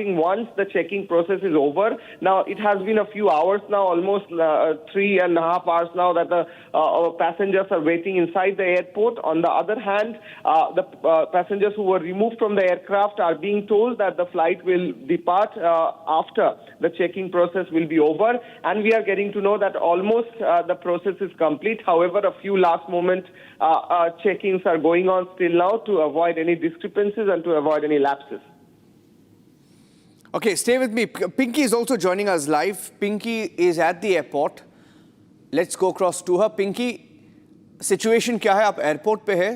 once the checking process is over. Now, it has been a few hours now, almost 3.5 hours now, that the passengers are waiting inside the airport. On the other hand, the passengers who were removed from the aircraft are being told that the flight will depart after the checking process will be over. And we are getting to know that almost the process is complete. However, a few last moment checkings are going on still now to avoid any discrepancies and to avoid any lapses. Okay, stay with me. Pinky is also joining us live. Pinky is at the airport. Let's go across to her. Pinky, situation क्या है? आप airport पे है?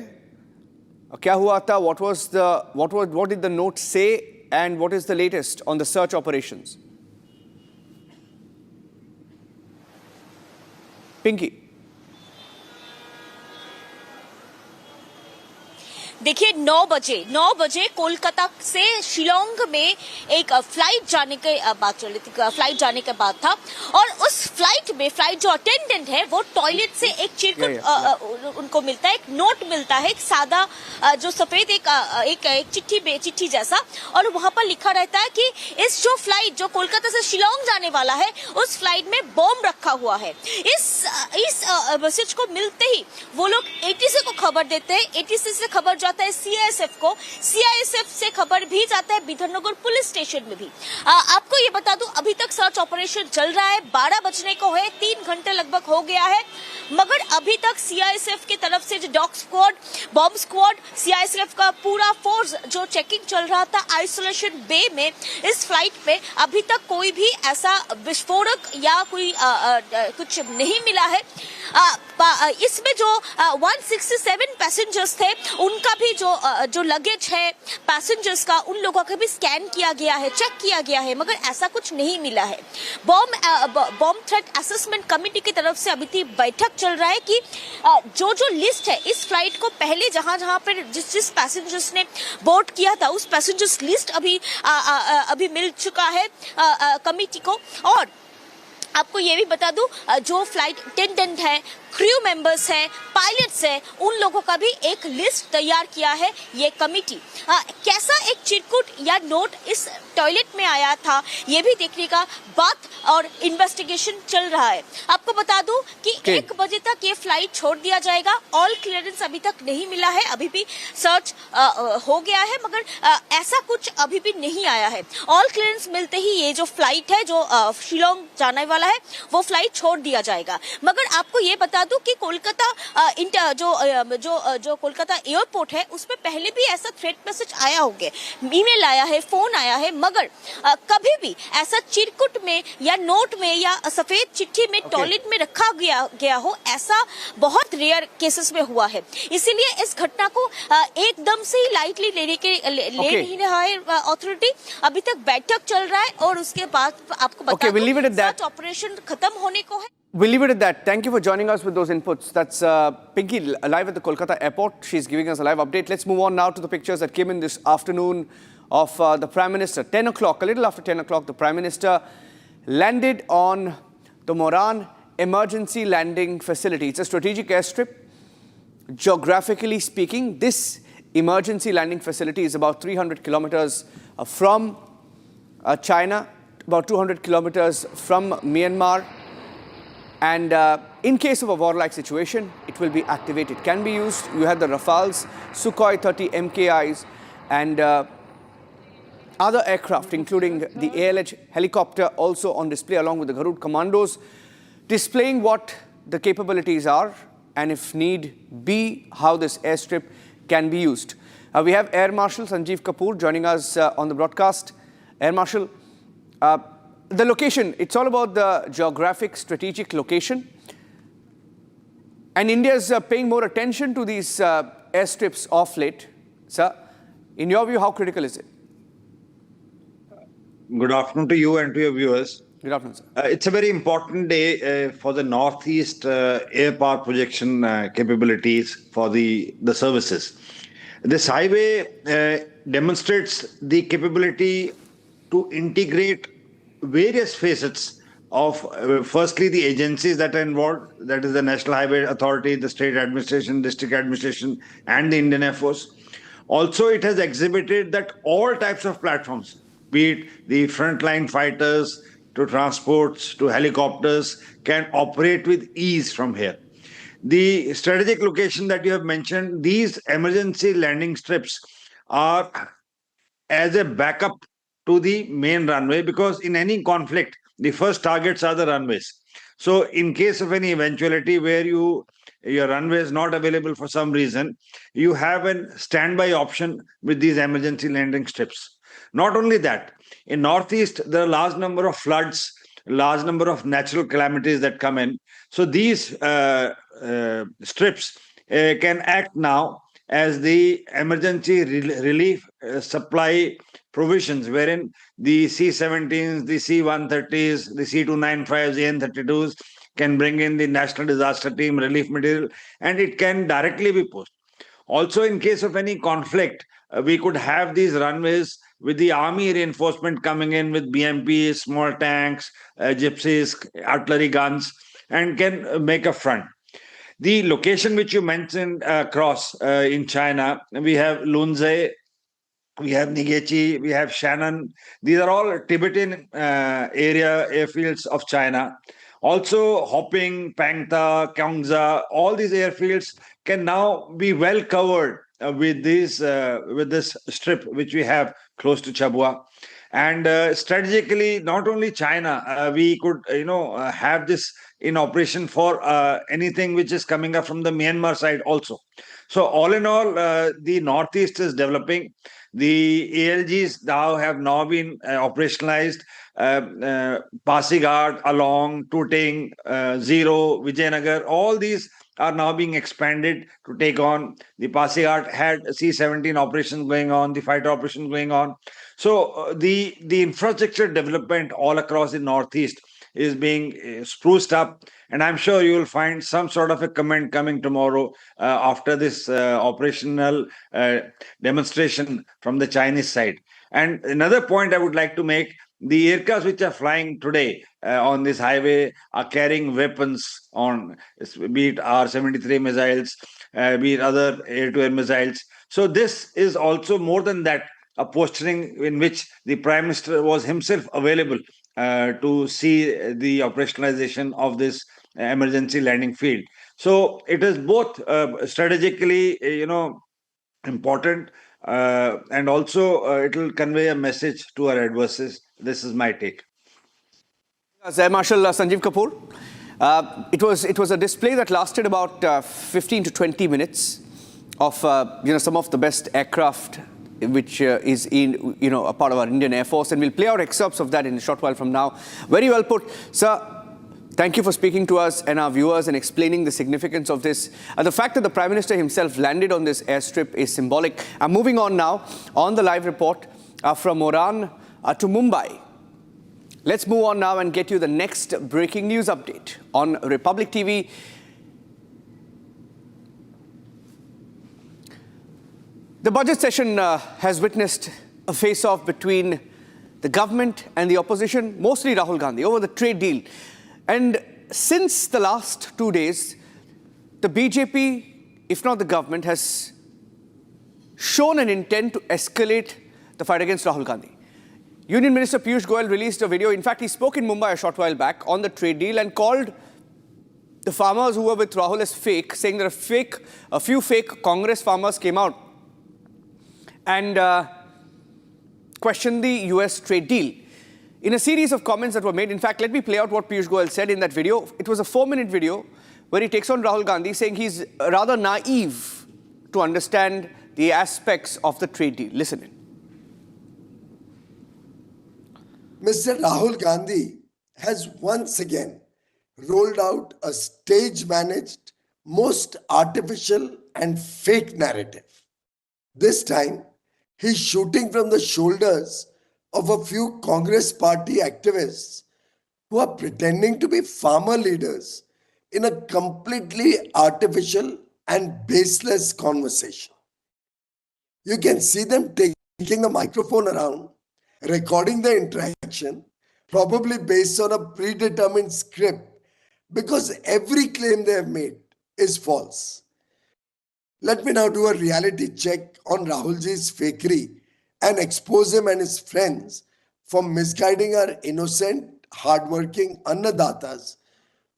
क्या हुआ था? What did the note say? And what is the latest on the search operations? Pinky. देखिए 9 बजे कोलकाता से शिलोंग में एक फ्लाइट जाने के बात चल रही थी, फ्लाइट जाने के बाद था और उस फ्लाइट जो अटेंडेंट है वो टॉयलेट से एक चिरकुट उनको मिलता है, एक नोट मिलता है, एक सादा जो सफेद एक चिट्ठी जैसा, और वहां पर लिखा रहता है कि इस जो फ्लाइट जो कोलकाता से शिलोंग जाने वाला है उस फ्लाइट में बॉम्ब रखा हुआ है। इस मैसेज को मिलते ही वो लोग एटीसी को खबर देते हैं, एटीसी से खबर जाता है सीआईएसएफ को, सीआईएसएफ से खबर भी जाता है बिधननगर पुलिस स्टेशन में भी। आपको ये बता दूं अभी तक सर्च ऑपरेशन चल रहा है, 12 बजने को है, 3 घंटे लगभग हो गया है, मगर अभी तक सीआईएसएफ की तरफ से जो dog squad, bomb squad, CISF का पूरा फोर्स जो चेकिंग चल रहा था आइसोलेशन बे में इस फ्लाइट में, अभी तक कोई भी ऐसा विस्फोटक या कोई कुछ नहीं मिला है। इसमें जो 167 पैसेंजर्स थे उनका भी जो लगेज है पैसेंजर्स का, उन लोगों का भी स्कैन किया गया है, चेक किया गया है, मगर ऐसा कुछ नहीं मिला है। बॉम्ब थ्रेट असेसमेंट कमेटी की तरफ से अभी तक बैठक चल रहा है कि जो लिस्ट है इस फ्लाइट को पहले जहां पर जिस पैसेंजर्स ने बोर्ड किया था उस पैसेंजर्स लिस्ट अभी मिल चुका है कमेटी को। और आपको ये भी बता दूं जो फ्लाइट अटेंडेंट है, क्रू मेंबर्स है, पायलट्स है, उन लोगों का भी एक लिस्ट तैयार किया है ये कमेटी। कैसा एक चिरकुट या नोट इस टॉयलेट में आया था ये भी देखने का बात और इन्वेस्टिगेशन चल रहा है। आपको बता दूं कि 1 बजे तक ये फ्लाइट छोड़ दिया जाएगा। ऑल क्लियरेंस अभी तक नहीं मिला है, अभी भी सर्च हो गया है, मगर ऐसा कुछ अभी भी नहीं आया है। ऑल क्लियरेंस मिलते ही ये जो फ्लाइट है जो शिलोंग जाने वाला है वो फ्लाइट छोड़ दिया जाएगा। मगर आपको ये बता दूं कि कोलकाता जो कोलकाता एयरपोर्ट है उसमें पहले भी ऐसा थ्रेट मैसेज आया होगा, ईमेल आया है, फोन आया है, मगर कभी भी ऐसा चिरकुट में या नोट में या सफेद चिट्ठी में टॉयलेट में रखा गया हो, ऐसा बहुत रेयर केसेस में हुआ है। इसीलिए इस घटना को एकदम से ही लाइटली ले नहीं रहा है अथॉरिटी। अभी तक बैठक चल रहा है और उसके बाद आपको बता दूं सर्च ऑपरेशन खत्म होने को है। We'll leave it at that. Thank you for joining us with those inputs. That's Pinky live at the Kolkata airport. She's giving us a live update. Let's move on now to the pictures that came in this afternoon of the Prime Minister. 10 o'clock, a little after 10 o'clock, the Prime Minister landed on the Moran emergency landing facility. It's a strategic airstrip. Geographically speaking, this emergency landing facility is about 300 kilometers from China, about 200 kilometers from Myanmar. And in case of a warlike situation, it will be activated. Can be used. You had the Rafales, Sukhoi 30 MKIs, and other aircraft, including the ALH helicopter, also on display along with the Garud commandos, displaying what the capabilities are and, if need be, how this airstrip can be used. We have Air Marshal Sanjeev Kapoor joining us on the broadcast. Air Marshal, the location, it's all about the geographic, strategic location. And India is paying more attention to these airstrips of late. Sir, in your view, how critical is it? Good afternoon to you and to your viewers. Good afternoon, sir. It's a very important day for the Northeast air power projection capabilities for the services. This highway demonstrates the capability to integrate various facets of, firstly, the agencies that are involved, that is the National Highway Authority, the state administration, district administration, and the Indian Air Force. Also, it has exhibited that all types of platforms, be it the frontline fighters to transports to helicopters, can operate with ease from here. The strategic location that you have mentioned, these emergency landing strips are as a backup to the main runway, because in any conflict, the first targets are the runways. So in case of any eventuality where your runway is not available for some reason, you have a standby option with these emergency landing strips. Not only that, in Northeast, there are a large number of floods, large number of natural calamities that come in. So these strips can act now as the emergency relief supply provisions, wherein the C-17s, the C-130s, the C-295s, the N-32s can bring in the National Disaster Team relief material, and it can directly be pushed. Also, in case of any conflict, we could have these runways with the army reinforcement coming in with BMPs, small tanks, gypsies, artillery guns, and can make a front. The location which you mentioned across in China, we have Lunze, we have Nigechi, we have Shannon. These are all Tibetan area airfields of China. Also, Hoping, Pangta, Kyongza, all these airfields can now be well covered with this strip which we have close to Chabua. And strategically, not only China, we could have this in operation for anything which is coming up from the Myanmar side also. So all in all, the Northeast is developing. The ALGs have been operationalized. Pasighat, Along, Tooting, Zero, Vijayanagar, all these are now being expanded to take on. The Pasighat had C-17 operations going on, the fighter operations going on. So the infrastructure development all across the Northeast is being spruced up, and I'm sure you will find some sort of a comment coming tomorrow after this operational demonstration from the Chinese side. And another point I would like to make, the aircrafts which are flying today on this highway are carrying weapons on, be it R-73 missiles, be it other air-to-air missiles. So this is also more than that, a posturing in which the Prime Minister was himself available to see the operationalization of this emergency landing field. So it is both strategically, important, and also it will convey a message to our adversaries. This is my take. Air Marshal Sanjeev Kapoor. It was a display that lasted about 15 to 20 minutes of some of the best aircraft which is in a part of our Indian Air Force, and we'll play out excerpts of that in a short while from now. Very well put, sir. Thank you for speaking to us and our viewers and explaining the significance of this. The fact that the Prime Minister himself landed on this airstrip is symbolic. I'm moving on now on the live report from Moran to Mumbai. Let's move on now and get you the next breaking news update on Republic TV. The budget session has witnessed a face-off between the government and the opposition, mostly Rahul Gandhi, over the trade deal. And since the last 2 days, the BJP, if not the government, has shown an intent to escalate the fight against Rahul Gandhi. Union Minister Piyush Goyal released a video. In fact, he spoke in Mumbai a short while back on the trade deal and called the farmers who were with Rahul as fake, saying that a few fake Congress farmers came out and questioned the US trade deal. In a series of comments that were made, in fact, let me play out what Piyush Goyal said in that video. It was a 4-minute video where he takes on Rahul Gandhi, saying he's rather naive to understand the aspects of the trade deal. Listen in. Mr. Rahul Gandhi has once again rolled out a stage-managed, most artificial and fake narrative. This time, he's shooting from the shoulders of a few Congress party activists who are pretending to be farmer leaders in a completely artificial and baseless conversation. You can see them taking the microphone around, recording the interaction, probably based on a predetermined script, because every claim they have made is false. Let me now do a reality check on Rahulji's fakery and expose him and his friends for misguiding our innocent, hardworking Annadatas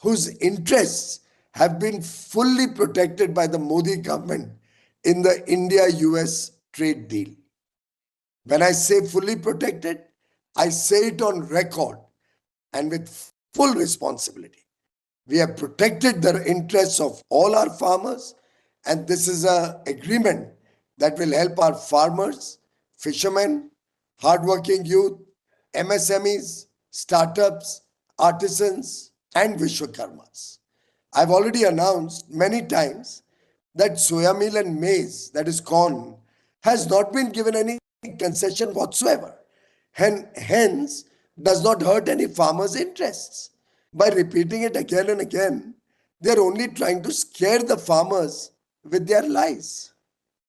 whose interests have been fully protected by the Modi government in the India-US trade deal. When I say fully protected, I say it on record and with full responsibility. We have protected the interests of all our farmers, and this is an agreement that will help our farmers, fishermen, hardworking youth, MSMEs, startups, artisans, and Vishwakarmas. I've already announced many times that soya meal and maize, that is corn, has not been given any concession whatsoever, and hence does not hurt any farmers' interests. By repeating it again and again, they are only trying to scare the farmers with their lies.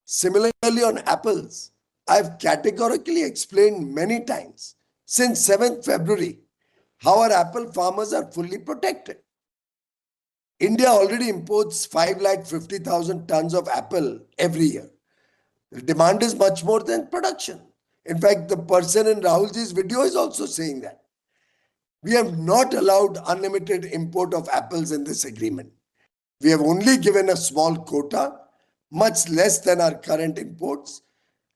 Similarly, on apples, I've categorically explained many times since 7th February how our apple farmers are fully protected. India already imports 550,000 tons of apple every year. The demand is much more than production. In fact, the person in Rahulji's video is also saying that. We have not allowed unlimited import of apples in this agreement. We have only given a small quota, much less than our current imports,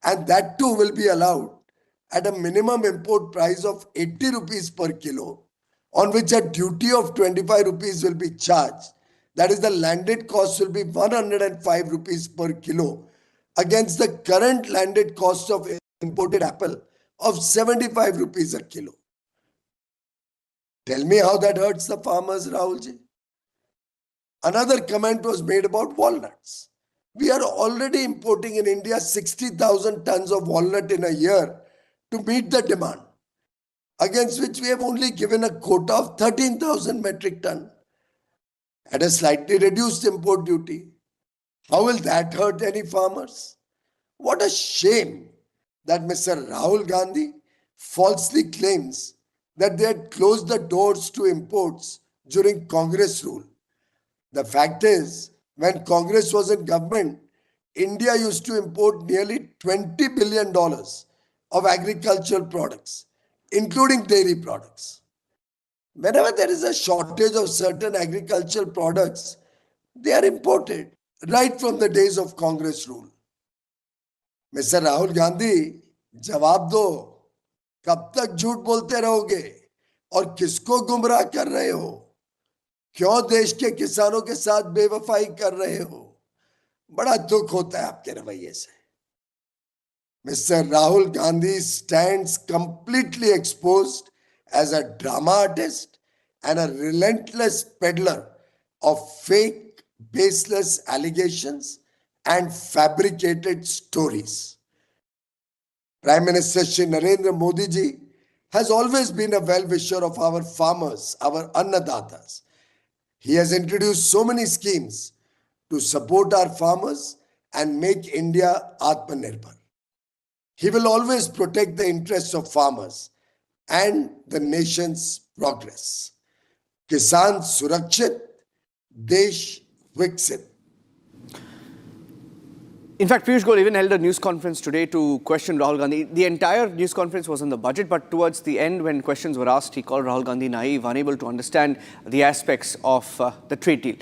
and that too will be allowed at a minimum import price of 80 rupees per kilo, on which a duty of 25 rupees will be charged. That is, the landed cost will be 105 rupees per kilo against the current landed cost of imported apple of 75 rupees a kilo. Tell me how that hurts the farmers, Rahulji. Another comment was made about walnuts. We are already importing in India 60,000 tons of walnut in a year to meet the demand, against which we have only given a quota of 13,000 metric ton at a slightly reduced import duty. How will that hurt any farmers? What a shame that Mr. Rahul Gandhi falsely claims that they had closed the doors to imports during Congress rule. The fact is, when Congress was in government, India used to import nearly $20 billion of agricultural products, including dairy products. Whenever there is a shortage of certain agricultural products, they are imported right from the days of Congress rule. Mr. Rahul Gandhi, जवाब दो, कब तक झूठ बोलते रहोगे और किसको गुमराह कर रहे हो? क्यों देश के किसानों के साथ बेवफाई कर रहे हो? बड़ा दुख होता है आपके रवैये से. Mr. Rahul Gandhi stands completely exposed as a drama artist and a relentless peddler of fake, baseless allegations and fabricated stories. Prime Minister Shri Narendra Modi ji has always been a well-wisher of our farmers, our Annadatas. He has introduced so many schemes to support our farmers and make India Atmanirbhar. He will always protect the interests of farmers and the nation's progress. Kisan Surakshit, Desh Viksit. In fact, Piyush Goyal even held a news conference today to question Rahul Gandhi. The entire news conference was on the budget, but towards the end, when questions were asked, he called Rahul Gandhi naive, unable to understand the aspects of the trade deal.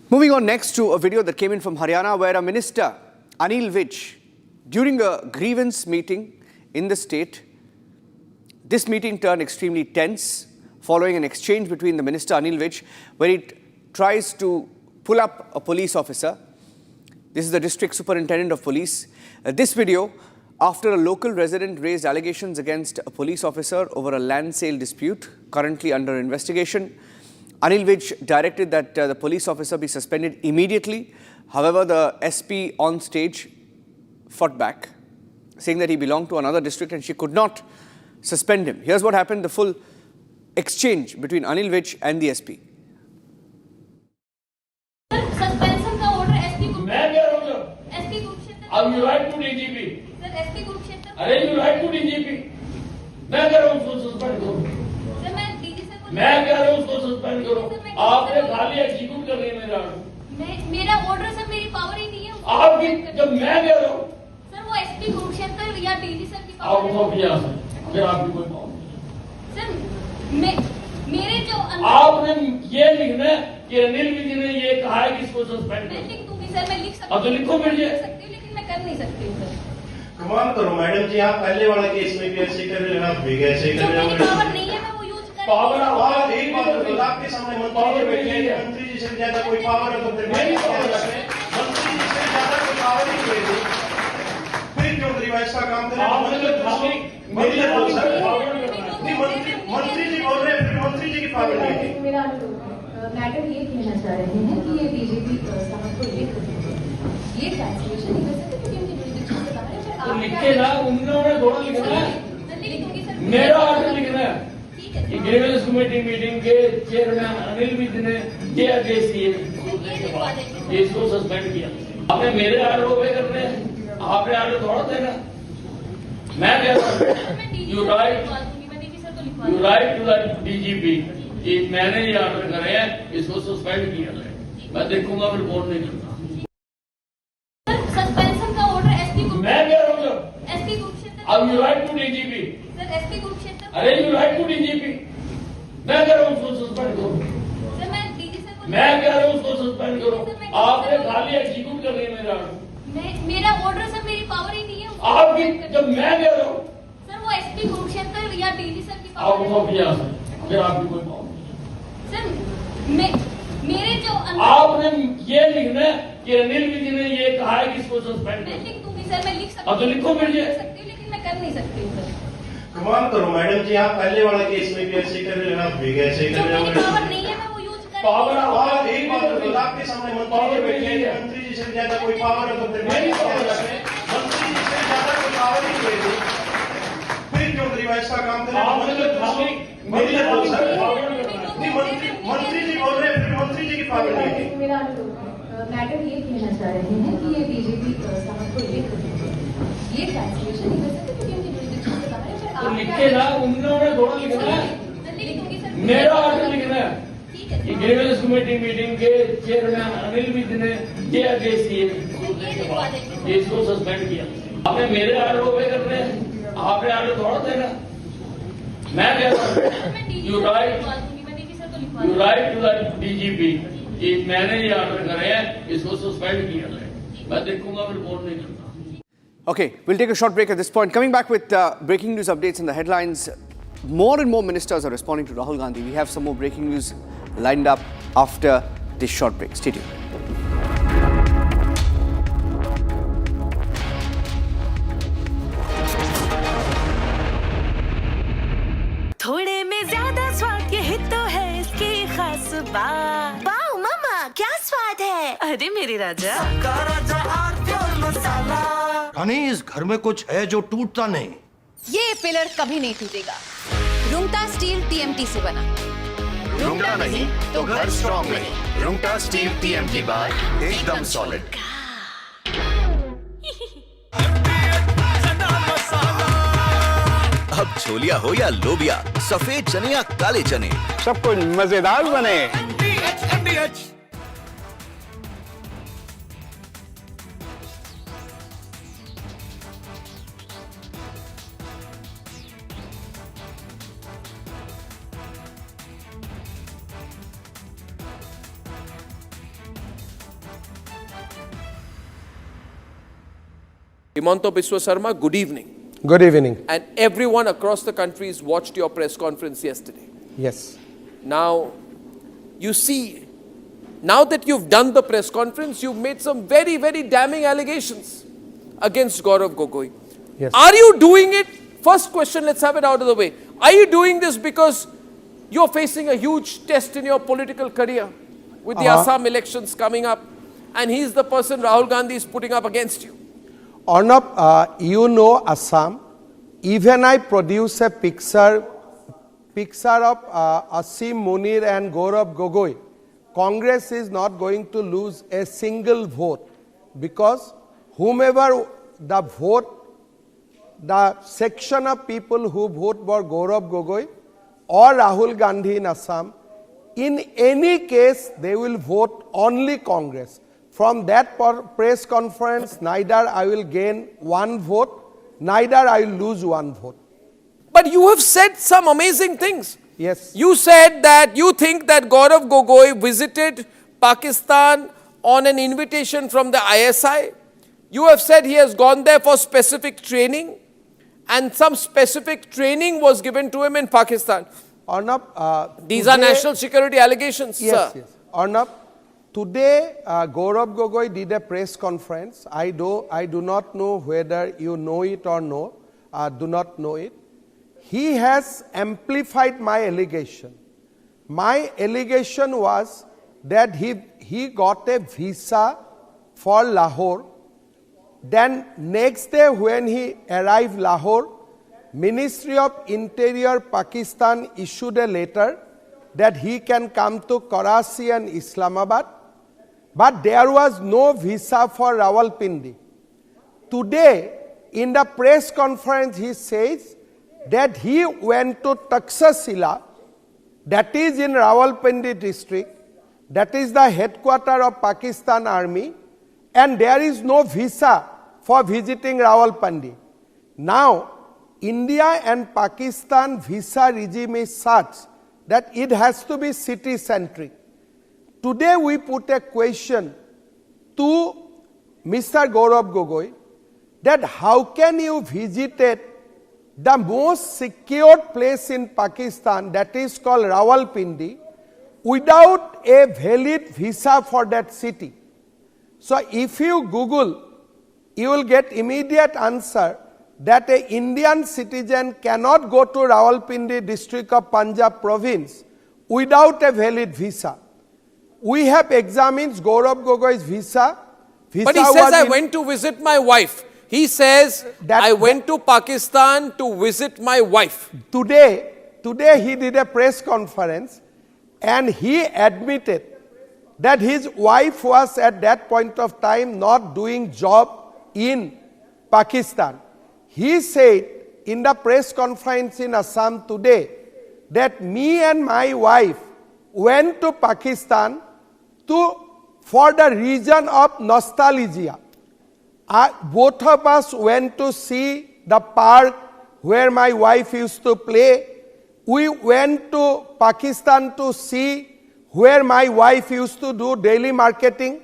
Moving on next to a video that came in from Haryana, where a minister, Anil Vij, during a grievance meeting in the state, this meeting turned extremely tense following an exchange between the minister, Anil Vij, where he tries to pull up a police officer. This is the district superintendent of police. This video, after a local resident raised allegations against a police officer over a land sale dispute, currently under investigation. Anil Vij directed that the police officer be suspended immediately. However, the SP on stage fought back, saying that he belonged to another district and she could not suspend him. Here's what happened, the full exchange between Anil Vij and the SP. Suspension का order SP को मैं कह रहा हूं SP Kurukshetra अब you write to DGP sir SP Kurukshetra अरे you write to DGP मैं कह रहा हूं उसको सस्पेंड करो सर मैं डीजी सर को मैं कह रहा हूं उसको सस्पेंड करो आपने खाली एग्जीक्यूट कर दिया मेरा ऑर्डर सर मेरी पावर ही नहीं है आपकी जब मैं कह रहा हूं सर वो एसपी कुरुक्षेत्र या डीजी सर की पावर है फिर आपकी कोई पावर नहीं। सर मेरे जो आपने ये लिखना है कि अनिल विज ने ये कहा है कि इसको सस्पेंड मैं करो। लिख दूंगी सर, मैं लिख सकती अब तो लिखो मेरे लिए। सकती हूँ, लेकिन मैं कर नहीं सकती हूँ सर। कमाल करो मैडम जी, आप पहले वाला केस में भी ऐसे कर रहे हो, आप भी ऐसे जो कर रहे मेरी हो। पावर नहीं है मैं वो यूज कर पावर आप एक बात बताओ, आपके सामने मंत्री जी बैठे हैं, मंत्री जी से ज्यादा कोई पावर है तो फिर मेरी क्या पावर है? मंत्री जी से ज्यादा कोई पावर नहीं मिलेगी, फिर क्यों रिवाइज का काम करें? आपने तो खाली मेरी मतलब पावर सर, पावर नहीं मंत्री जी बोल रहे हैं, फिर मंत्री जी की पावर नहीं है। मेरा मैडम ये कहना चाह रहे हैं कि ये बीजेपी साहब को लिख दीजिए, ये ट्रांसलेशन नहीं कर सकते क्योंकि उनकी जुरिडिक्शन से बाहर है। पर तो आप लिखे ना, उन्होंने थोड़ा लिखना है, लिख दूंगी सर। मेरा ऑर्डर लिखना है ठीक है कि ग्रीवेंस कमेटी मीटिंग के चेयरमैन अनिल विज ने ये आदेश दिए ये लिखवा देंगे। कि इसको सस्पेंड किया। आपने मेरे ऑर्डर ओबे करने हैं, आपने ऑर्डर थोड़ा देना। मैं कह रहा हूँ यू राइट मैं डीजी सर को लिखवा you write to the DGP कि मैंने ये ऑर्डर करे हैं, इसको सस्पेंड किया जाए। मैं देखूंगा, रिपोर्ट नहीं करूंगा। सस्पेंशन का ऑर्डर एसपी को मैं कह रहा हूँ एसपी कुरुक्षेत्र अब you write to DGP. Sir SP Kurukshetra अरे यू राइट टू डीजीपी। मैं कह रहा हूँ उसको सस्पेंड करो। सर मैं डीजी सर को मैं कह रहा हूँ उसको सस्पेंड करो। आपने खाली एग्जीक्यूट कर रही है मेरा ऑर्डर। मेरा ऑर्डर सर मेरी पावर ही नहीं है उसको आपकी suspend करने जब मैं कह रहा हूँ सर वो एसपी कुरुक्षेत्र या डीजी सर की आप पावर वो किया फिर आपकी कोई पावर नहीं। सर मेरे जो आपने ये लिखना है कि अनिल विज ने ये कहा है कि इसको सस्पेंड मैं करो। लिख दूंगी सर, मैं लिख सकती अब तो लिखो मेरे लिए। सकती हूँ, लेकिन मैं कर नहीं सकती हूँ सर। कमाल करो मैडम जी, आप पहले वाला केस में भी ऐसे कर रहे हो, आप भी ऐसे जो कर रहे मेरी हो। पावर नहीं है मैं वो यूज कर पावर आप एक बात बताओ, आपके सामने मंत्री जी बैठे हैं, मंत्री जी से ज्यादा कोई पावर है तो फिर मेरी क्या पावर है? मंत्री जी से ज्यादा कोई पावर नहीं मिलेगी, फिर क्यों रिवाइज का काम करें? आपने तो खाली मेरी मतलब सर, पावर नहीं मंत्री जी बोल रहे हैं, फिर मंत्री जी की पावर नहीं है। मेरा मैडम ये कहना चाह रहे हैं कि ये बीजेपी साहब को लिख दीजिए, ये ट्रांसलेशन नहीं कर सकते क्योंकि उनकी जुरिडिक्शन से बाहर है। पर तो आप लिखे ना, उन्होंने थोड़ा लिखना है, मैं लिख दूंगी सर। मेरा ऑर्डर लिखना है ठीक है कि ग्रीवेंस कमेटी मीटिंग के चेयरमैन अनिल विज ने ये आदेश दिए ये लिखवा देंगे। कि इसको सस्पेंड किया। आपने मेरे ऑर्डर ओबे करने हैं, आपने ऑर्डर थोड़ा देना। मैं कह रहा हूँ यू राइट मैं डीजी सर को लिखवा you write to the DGP कि मैंने ये ऑर्डर करे हैं, इसको सस्पेंड किया जाए। मैं देखूंगा, रिपोर्ट नहीं करूंगा। Okay, we'll take a short break at this point. Coming back with breaking news updates in the headlines. More and more ministers are responding to Rahul Gandhi. We have some more breaking news lined up after this short break. Stay tuned. थोड़े में ज्यादा स्वाद यही तो है इसकी खास बात। वाओ मामा, क्या स्वाद है। अरे मेरे राजा, रानी, इस घर में कुछ है जो टूटता नहीं। ये पिलर कभी नहीं टूटेगा। रुंगटा स्टील टीएमटी से बना। रुंगटा नहीं तो घर स्ट्रॉन्ग नहीं। रुंगटा स्टील टीएमटी बार एकदम सॉलिड। अब छोलिया हो या लोबिया, सफेद चने या काले चने, सब कुछ मजेदार बने। Himanta Biswa Sarma, good evening. Good evening. And everyone across the country has watched your press conference yesterday. Yes. Now, you see, now that you've done the press conference, you've made some very, very damning allegations against Gaurav Gogoi. Yes. Are you doing it? First question, let's have it out of the way. Are you doing this because you're facing a huge test in your political career with the Assam elections coming up, and he's the person Rahul Gandhi is putting up against you? Arnab, you know Assam. Even I produce a picture of Asim Munir and Gaurav Gogoi. Congress is not going to lose a single vote because whomever the vote, the section of people who vote for Gaurav Gogoi or Rahul Gandhi in Assam, in any case they will vote only Congress. From that press conference, neither I will gain one vote, neither I will lose one vote. But you have said some amazing things. Yes. You said that you think that Gaurav Gogoi visited Pakistan on an invitation from the ISI. You have said he has gone there for specific training, and some specific training was given to him in Pakistan. Arnab, these are national security allegations, yes, sir. Yes. Arnab, today Gaurav Gogoi did a press conference. I do not know whether you know it or no. Do not know it. He has amplified my allegation. My allegation was that he got a visa for Lahore. Then next day when he arrived Lahore, Ministry of Interior Pakistan issued a letter that he can come to Karachi and Islamabad, but there was no visa for Rawalpindi. Today, in the press conference, he says that he went to Taxila, that is in Rawalpindi district, that is the headquarters of Pakistan Army, and there is no visa for visiting Rawalpindi. Now, India and Pakistan visa regime is such that it has to be city-centric. Today we put a question to Mr. Gaurav Gogoi that how can you visit the most secured place in Pakistan, that is called Rawalpindi, without a valid visa for that city. So if you Google, you will get immediate answer that an Indian citizen cannot go to Rawalpindi district of Punjab province without a valid visa. We have examined Gaurav Gogoi's visa. But he says, I went to visit my wife. He says, I went to Pakistan to visit my wife. Today he did a press conference and he admitted that his wife was at that point of time not doing job in Pakistan. He said in the press conference in Assam today that me and my wife went to Pakistan for the reason of nostalgia. Both of us went to see the park where my wife used to play. We went to Pakistan to see where my wife used to do daily marketing.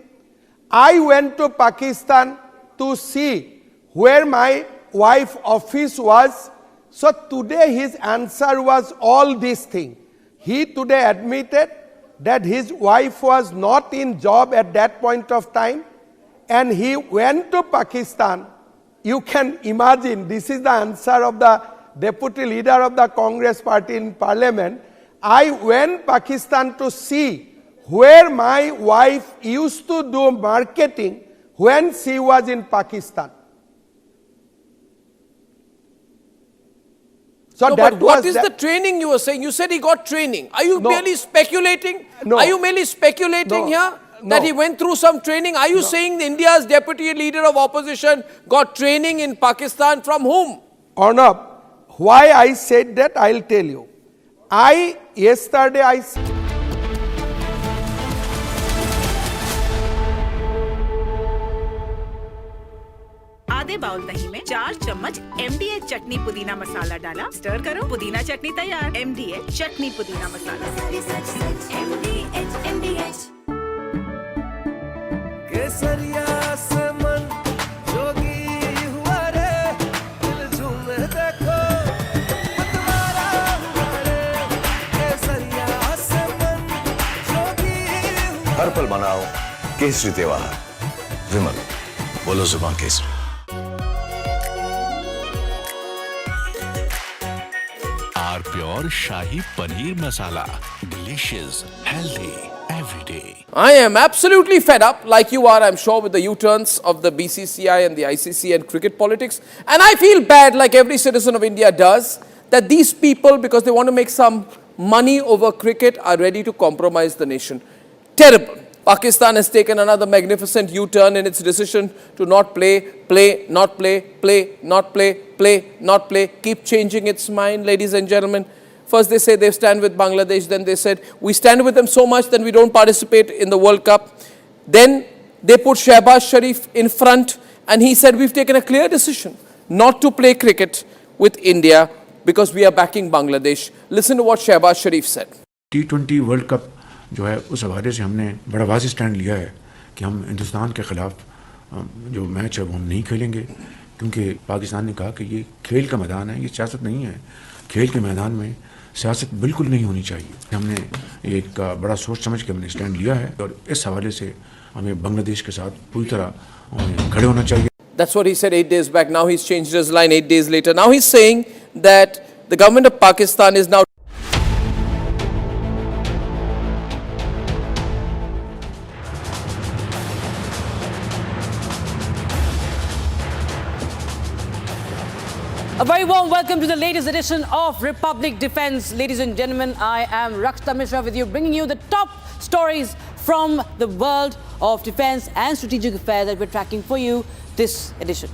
I went to Pakistan to see where my wife's office was. So today his answer was all these things. He today admitted that his wife was not in job at that point of time, and he went to Pakistan. You can imagine, this is the answer of the deputy leader of the Congress party in parliament. I went Pakistan to see where my wife used to do marketing when she was in Pakistan. So no, but what is the training you were saying? You said he got training. Are you merely speculating? No. Are you merely speculating here that he went through some training? Are you saying India's deputy leader of opposition got training in Pakistan from whom? Arnab, why I said that, I'll tell you. Yesterday I आधे bowl दही में 4 चम्मच MDH चटनी पुदीना मसाला डाला, stir करो, पुदीना चटनी तैयार। MDH चटनी पुदीना मसाला। MDH केसरिया से मन जोगी हुआ रे, दिल झूमे देखो मतवारा हुआ रे, केसरिया से मन जोगी हुआ। हर पल मनाओ केसरी त्योहार। विमल, बोलो जुबान Kesari. Pure Shahi Paneer Masala. Delicious, healthy, every day. I am absolutely fed up, like you are, I'm sure, with the U-turns of the BCCI and the ICC and cricket politics. And I feel bad, like every citizen of India does, that these people, because they want to make some money over cricket, are ready to compromise the nation. Terrible. Pakistan has taken another magnificent U-turn in its decision to not play, not play, not play, keep changing its mind, ladies and gentlemen. First they say they stand with Bangladesh, then they said we stand with them so much that we don't participate in the World Cup. Then they put Shehbaz Sharif in front and he said we've taken a clear decision not to play cricket with India because we are backing Bangladesh. Listen to what Shehbaz Sharif said. T20 world cup जो है उस हवाले से हमने बड़ा वाज़ेह stand लिया है कि हम हिंदुस्तान के ख़िलाफ़ जो मैच है वो हम नहीं खेलेंगे, क्योंकि पाकिस्तान ने कहा कि ये खेल का मैदान है, ये सियासत नहीं है। खेल के मैदान में सियासत बिल्कुल नहीं होनी चाहिए। हमने एक बड़ा सोच समझ के हमने स्टैंड लिया है और इस हवाले से हमें बांग्लादेश के साथ पूरी तरह खड़े होना चाहिए। That's what he said 8 days back. Now he's changed his line 8 days later. Now he's saying that the government of Pakistan is now a very warm welcome to the latest edition of Republic Defense. Ladies and gentlemen, I am Rakshita Mishra with you, bringing you the top stories from the world of defense and strategic affairs that we're tracking for you this edition.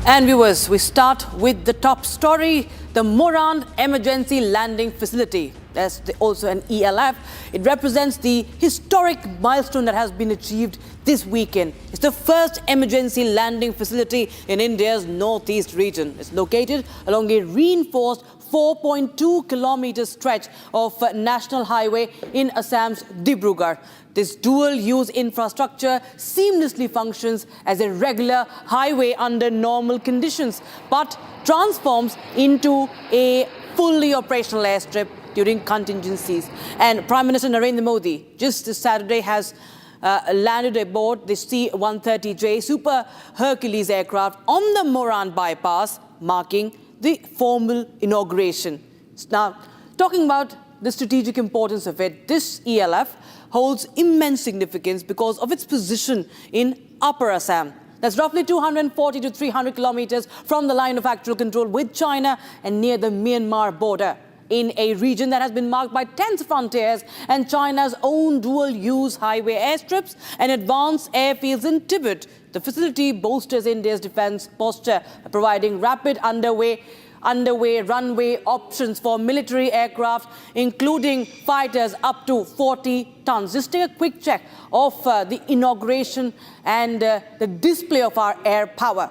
And viewers, we start with the top story, the Moran Emergency Landing Facility. That's also an ELF. It represents the historic milestone that has been achieved this weekend. It's the first emergency landing facility in India's northeast region. It's located along a reinforced 4.2 kilometer stretch of national highway in Assam's Dibrugarh. This dual-use infrastructure seamlessly functions as a regular highway under normal conditions, but transforms into a fully operational airstrip during contingencies. And Prime Minister Narendra Modi just this Saturday has landed aboard the C-130J Super Hercules aircraft on the Moran bypass, marking the formal inauguration. Now, talking about the strategic importance of it, this ELF holds immense significance because of its position in Upper Assam. That's roughly 240 to 300 kilometers from the line of actual control with China and near the Myanmar border, in a region that has been marked by tense frontiers and China's own dual-use highway airstrips and advanced airfields in Tibet. The facility bolsters India's defense posture, providing rapid underway runway options for military aircraft, including fighters up to 40 tons. Just take a quick check of the inauguration and the display of our air power.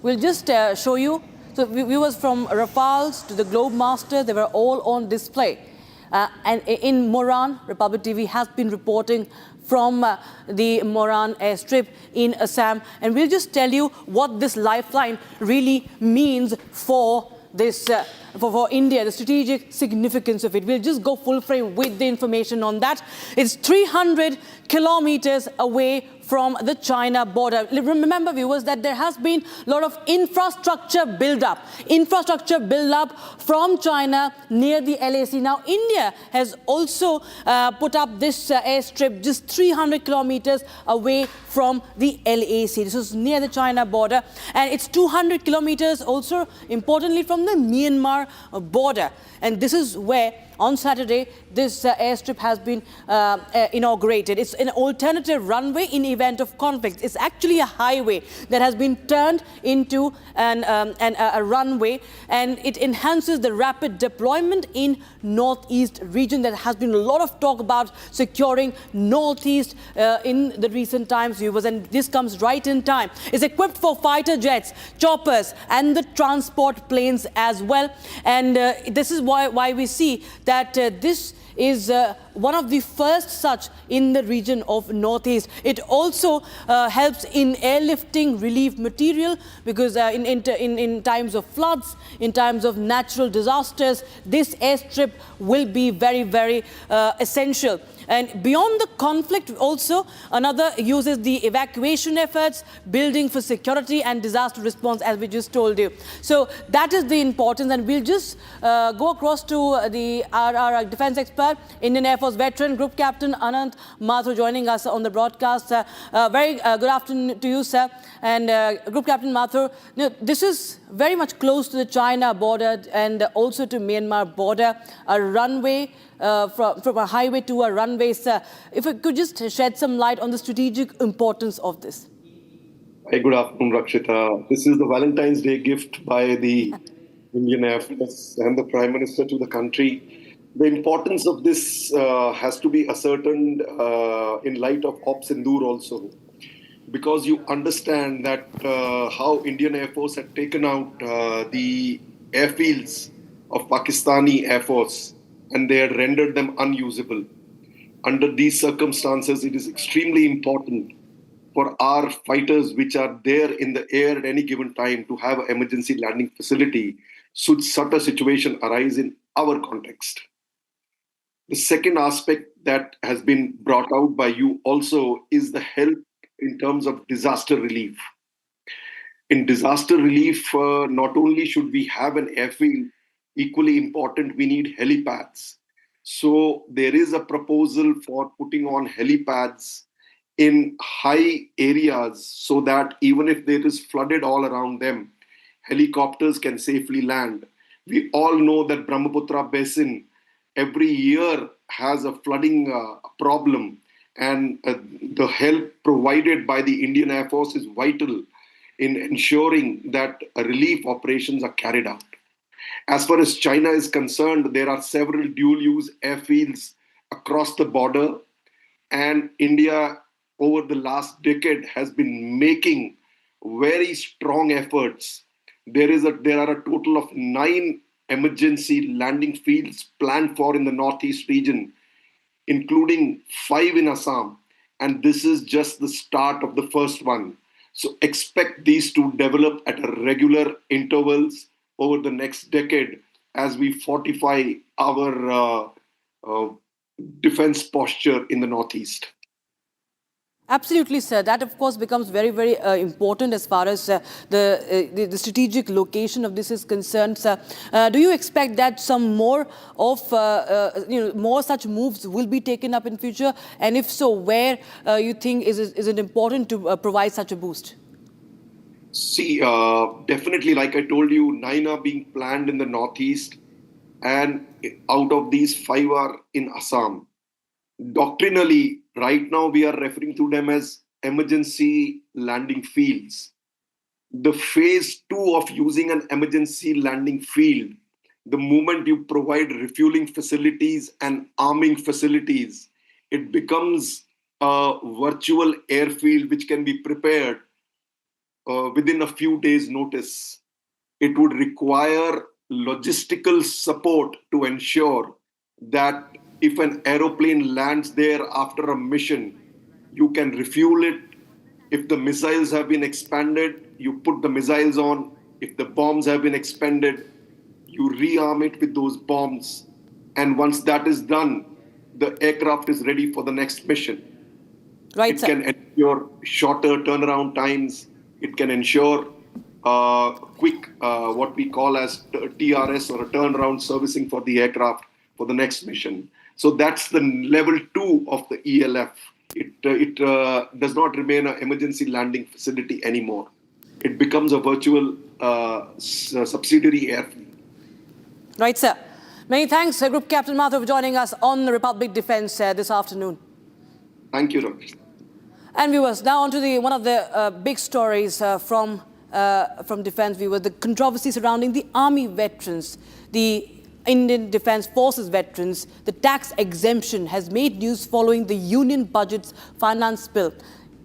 We'll just show you. So viewers, from Rafales to the Globemaster, they were all on display. And in Moran, Republic TV has been reporting from the Moran airstrip in Assam. And we'll just tell you what this lifeline really means for this, for India, the strategic significance of it. We'll just go full frame with the information on that. It's 300 kilometers away from the China border. Remember, viewers, that there has been a lot of infrastructure build-up from China near the LAC. Now, India has also put up this airstrip just 300 kilometers away from the LAC. This is near the China border, and it's 200 kilometers also, importantly, from the Myanmar border. And this is where, on Saturday, this airstrip has been inaugurated. It's an alternative runway in event of conflict. It's actually a highway that has been turned into a runway, and it enhances the rapid deployment in northeast region. There has been a lot of talk about securing northeast in the recent times, viewers, and this comes right in time. It's equipped for fighter jets, choppers, and the transport planes as well. And this is why we see that this is one of the first such in the region of Northeast. It also helps in airlifting relief material, because in times of floods, in times of natural disasters, this airstrip will be very, very essential. And beyond the conflict also, another uses the evacuation efforts, building for security and disaster response, as we just told you. So that is the importance, and we'll just go across to the our defense expert, Indian Air Force veteran, Group Captain Anil Vij joining us on the broadcast. Very good afternoon to you, sir. And Group Captain Mathur, this is very much close to the China border and also to Myanmar border, a runway from a highway to a runway, sir. If you could just shed some light on the strategic importance of this. Hey, good afternoon, Rakshita. This is the Valentine's Day gift by the Indian Air Force and the Prime Minister to the country. The importance of this has to be ascertained in light of Op Sindoor also, because you understand that how Indian Air Force had taken out the airfields of Pakistani Air Force and they had rendered them unusable. Under these circumstances, it is extremely important for our fighters which are there in the air at any given time to have an emergency landing facility should such a situation arise in our context. The second aspect that has been brought out by you also is the help in terms of disaster relief. In disaster relief, not only should we have an airfield, equally important, we need helipads. So there is a proposal for putting on helipads in high areas so that even if there is flooded all around them, helicopters can safely land. We all know that Brahmaputra Basin every year has a flooding problem, and the help provided by the Indian Air Force is vital in ensuring that relief operations are carried out. As far as China is concerned, there are several dual-use airfields across the border, and India over the last decade has been making very strong efforts. There are a total of 9 emergency landing fields planned for in the Northeast region, including 5 in Assam. And this is just the start of the first one. So expect these to develop at regular intervals over the next decade as we fortify our defense posture in the Northeast. Absolutely, sir. That, of course, becomes very, very important as far as the strategic location of this is concerned, sir. Do you expect that some more of more such moves will be taken up in future? And if so, where you think is it important to provide such a boost? See, definitely, like I told you, 9 are being planned in the Northeast, and out of these, 5 are in Assam. Doctrinally, right now we are referring to them as emergency landing fields. The phase 2 of using an emergency landing field, the moment you provide refueling facilities and arming facilities, it becomes a virtual airfield which can be prepared within a few days' notice. It would require logistical support to ensure that if an aeroplane lands there after a mission, you can refuel it. If the missiles have been expanded, you put the missiles on. If the bombs have been expended, you rearm it with those bombs. And once that is done, the aircraft is ready for the next mission. Right, it can ensure shorter turnaround times. It can ensure quick, what we call as TRS or a turnaround servicing for the aircraft for the next mission. So that's the level 2 of the ELF. It does not remain an emergency landing facility anymore. It becomes a virtual subsidiary airfield. Right, sir. Many thanks, Group Captain Mathur, for joining us on the Republic Defence this afternoon. Thank you, Ramesh. And viewers, now on to one of the big stories from Defence viewers, the controversy surrounding the Army veterans, the Indian Defence Forces veterans. The tax exemption has made news following the Union Budget's finance bill.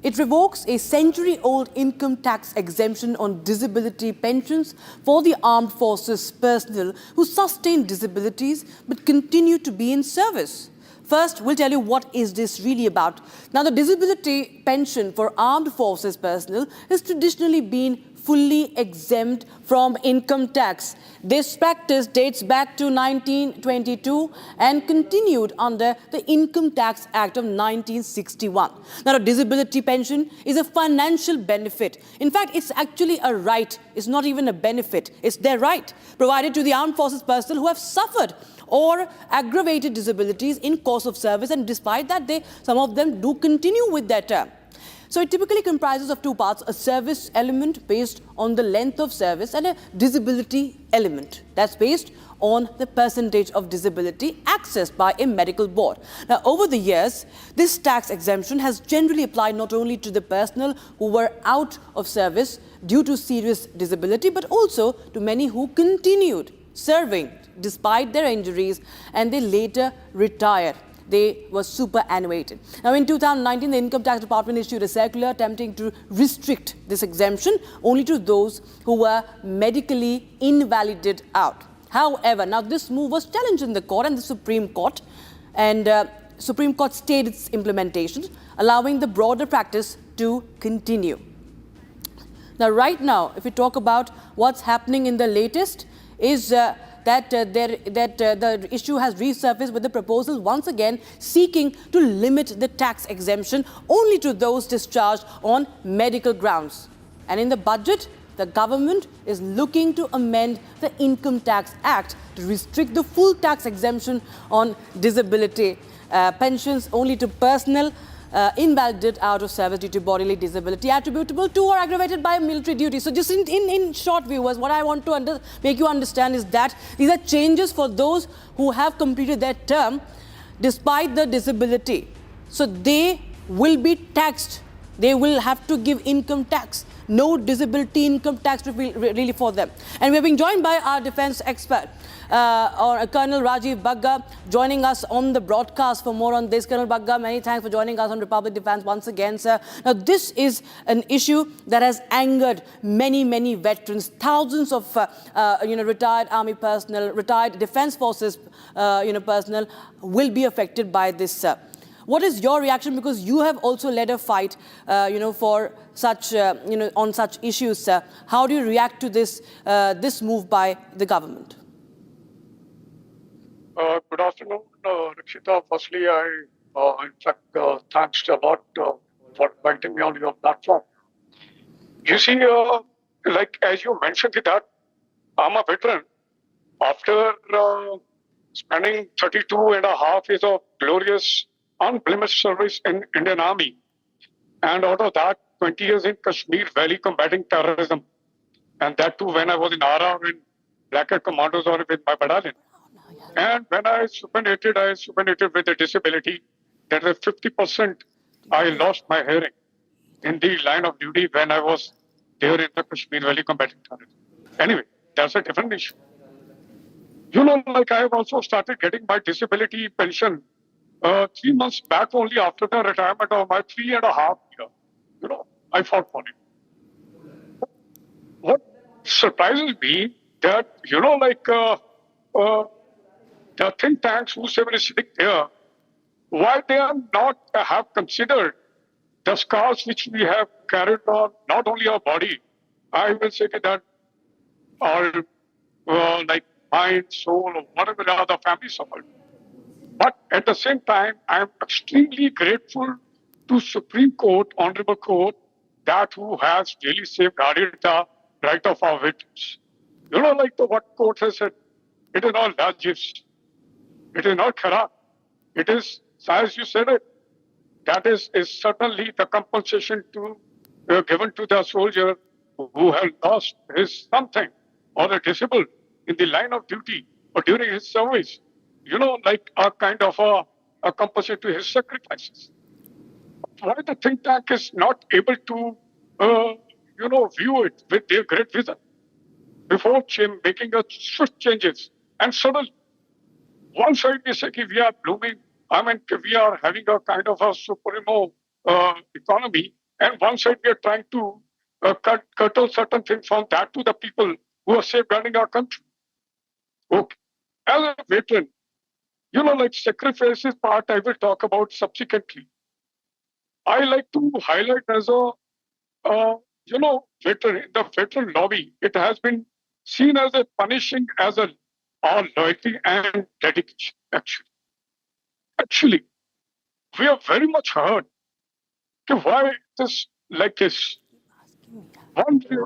It revokes a century-old income tax exemption on disability pensions for the armed forces personnel who sustain disabilities but continue to be in service. First, we'll tell you what is this really about. Now, the disability pension for armed forces personnel has traditionally been fully exempt from income tax. This practice dates back to 1922 and continued under the Income Tax Act of 1961. Now, a disability pension is a financial benefit. In fact, it's actually a right. It's not even a benefit. It's their right, provided to the armed forces personnel who have suffered or aggravated disabilities in course of service, and despite that, some of them do continue with their term. So it typically comprises of two parts: a service element based on the length of service and a disability element that's based on the percentage of disability accessed by a medical board. Now, over the years, this tax exemption has generally applied not only to the personnel who were out of service due to serious disability, but also to many who continued serving despite their injuries and they later retired. They were superannuated. Now, in 2019, the Income Tax Department issued a circular attempting to restrict this exemption only to those who were medically invalided out. However, now this move was challenged in the court and the Supreme Court, and Supreme Court stayed its implementation, allowing the broader practice to continue. Now, right now, if we talk about what's happening in the latest, is that the issue has resurfaced with the proposal once again seeking to limit the tax exemption only to those discharged on medical grounds. And in the budget, the government is looking to amend the Income Tax Act to restrict the full tax exemption on disability pensions only to personnel invalidated out of service due to bodily disability attributable to or aggravated by military duty. So just in short, viewers, what I want to make you understand is that these are changes for those who have completed their term despite the disability. So they will be taxed. They will have to give income tax. No disability income tax really for them. And we're being joined by our defense expert, Colonel Rajiv Bagga, joining us on the broadcast. For more on this, Colonel Bagga, many thanks for joining us on Republic Defense once again, sir. Now, this is an issue that has angered many veterans. Thousands of retired army personnel, retired defense forces personnel will be affected by this. What is your reaction? Because you have also led a fight, for such, on such issues. How do you react to this move by the government? Good afternoon, Rakshita. Firstly, thanks a lot for inviting me on your platform. You see, as you mentioned that I'm a veteran. After spending 32 and a half years of glorious, unblemished service in Indian Army, and out of that, 20 years in Kashmir Valley combating terrorism, and that too when I was in RR in Black Hat Commandos or with my battalion. And when I superannuated with a disability. That is 50%. I lost my hearing in the line of duty when I was there in the Kashmir Valley combating terrorism. Anyway, that's a different issue. I have also started getting my disability pension 3 months back only after the retirement of my 3.5 years. I fought for it. What surprises me that, the think tanks, whosoever is sitting there, why they are not have considered the scars which we have carried on, not only our body, I will say that our mind, soul, or whatever the other family suffered. But at the same time, I am extremely grateful to Supreme Court, Honorable Court, that who has really safeguarded the right of our victims. What court has said, it is not largest. It is not corrupt. It is, as you said it, that is certainly the compensation given to the soldier who has lost his something or a disabled in the line of duty or during his service. A kind of a compensation to his sacrifices. Why the think tank is not able to, view it with their great vision before making a swift changes. And suddenly, one side we say we are blooming, we are having a kind of a supremo economy, and one side we are trying to curtail certain things from that to the people who are safeguarding our country. Okay. As a veteran, sacrifices part I will talk about subsequently. I like to highlight as a, veteran, the veteran lobby, it has been seen as a punishing as our loyalty and dedication, actually. Actually, we are very much hurt. Why this like this? One year,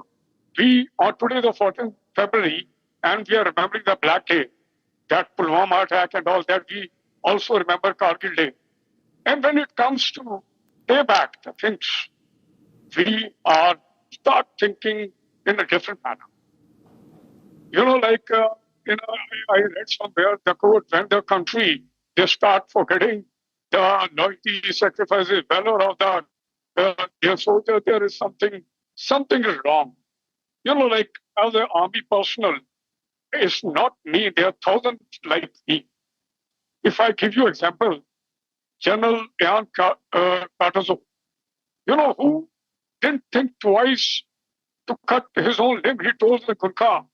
we are today the 14th February, and we are remembering the Black Day. that Pulwama attack and all that, we also remember Kargil Day. And when it comes to payback, the things, we are start thinking in a different manner. Like, I read somewhere the quote, when the country, they start forgetting the loyalty, sacrifices, valor of their soldier, there is something is wrong. Like as an army personnel, it's not me, there are thousands like me. If I give you example, General Ian Cardozo, who didn't think twice to cut his own limb. He told the Gurkha,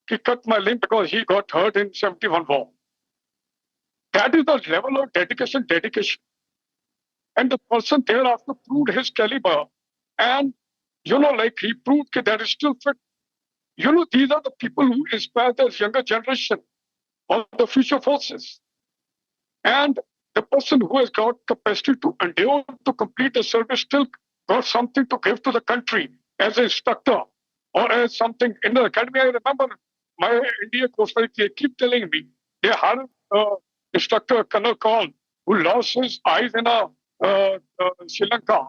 he cut my limb because he got hurt in 71 war. That is the level of dedication. And the person thereafter proved his caliber. And, like he proved that is still fit. These are the people who inspire the younger generation of the future forces. And the person who has got capacity to endure to complete the service still got something to give to the country as an instructor or as something in the academy. I remember my India Coast Guard, they keep telling me they had an instructor, Colonel Kaul, who lost his eyes in Sri Lanka,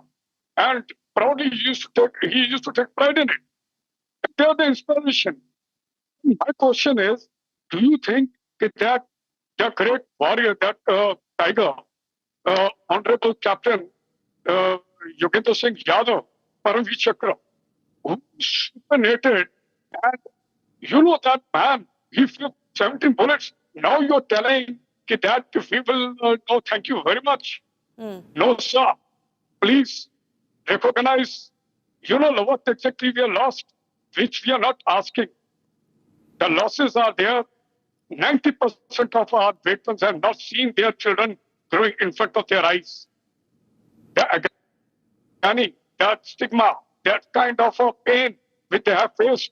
and proudly he used to take pride in it. They are the inspiration. My question is, do you think that the great warrior, that tiger, Honorable Captain Yogendra Singh Yadav, Paramveer Chakra, who supernated, and that man, he flew 17 bullets. Now you're telling that we will, no, thank you very much. No, sir. Please recognize, what exactly we are lost, which we are not asking. The losses are there. 90% of our veterans have not seen their children growing in front of their eyes. The agony, that stigma, that kind of a pain which they have faced,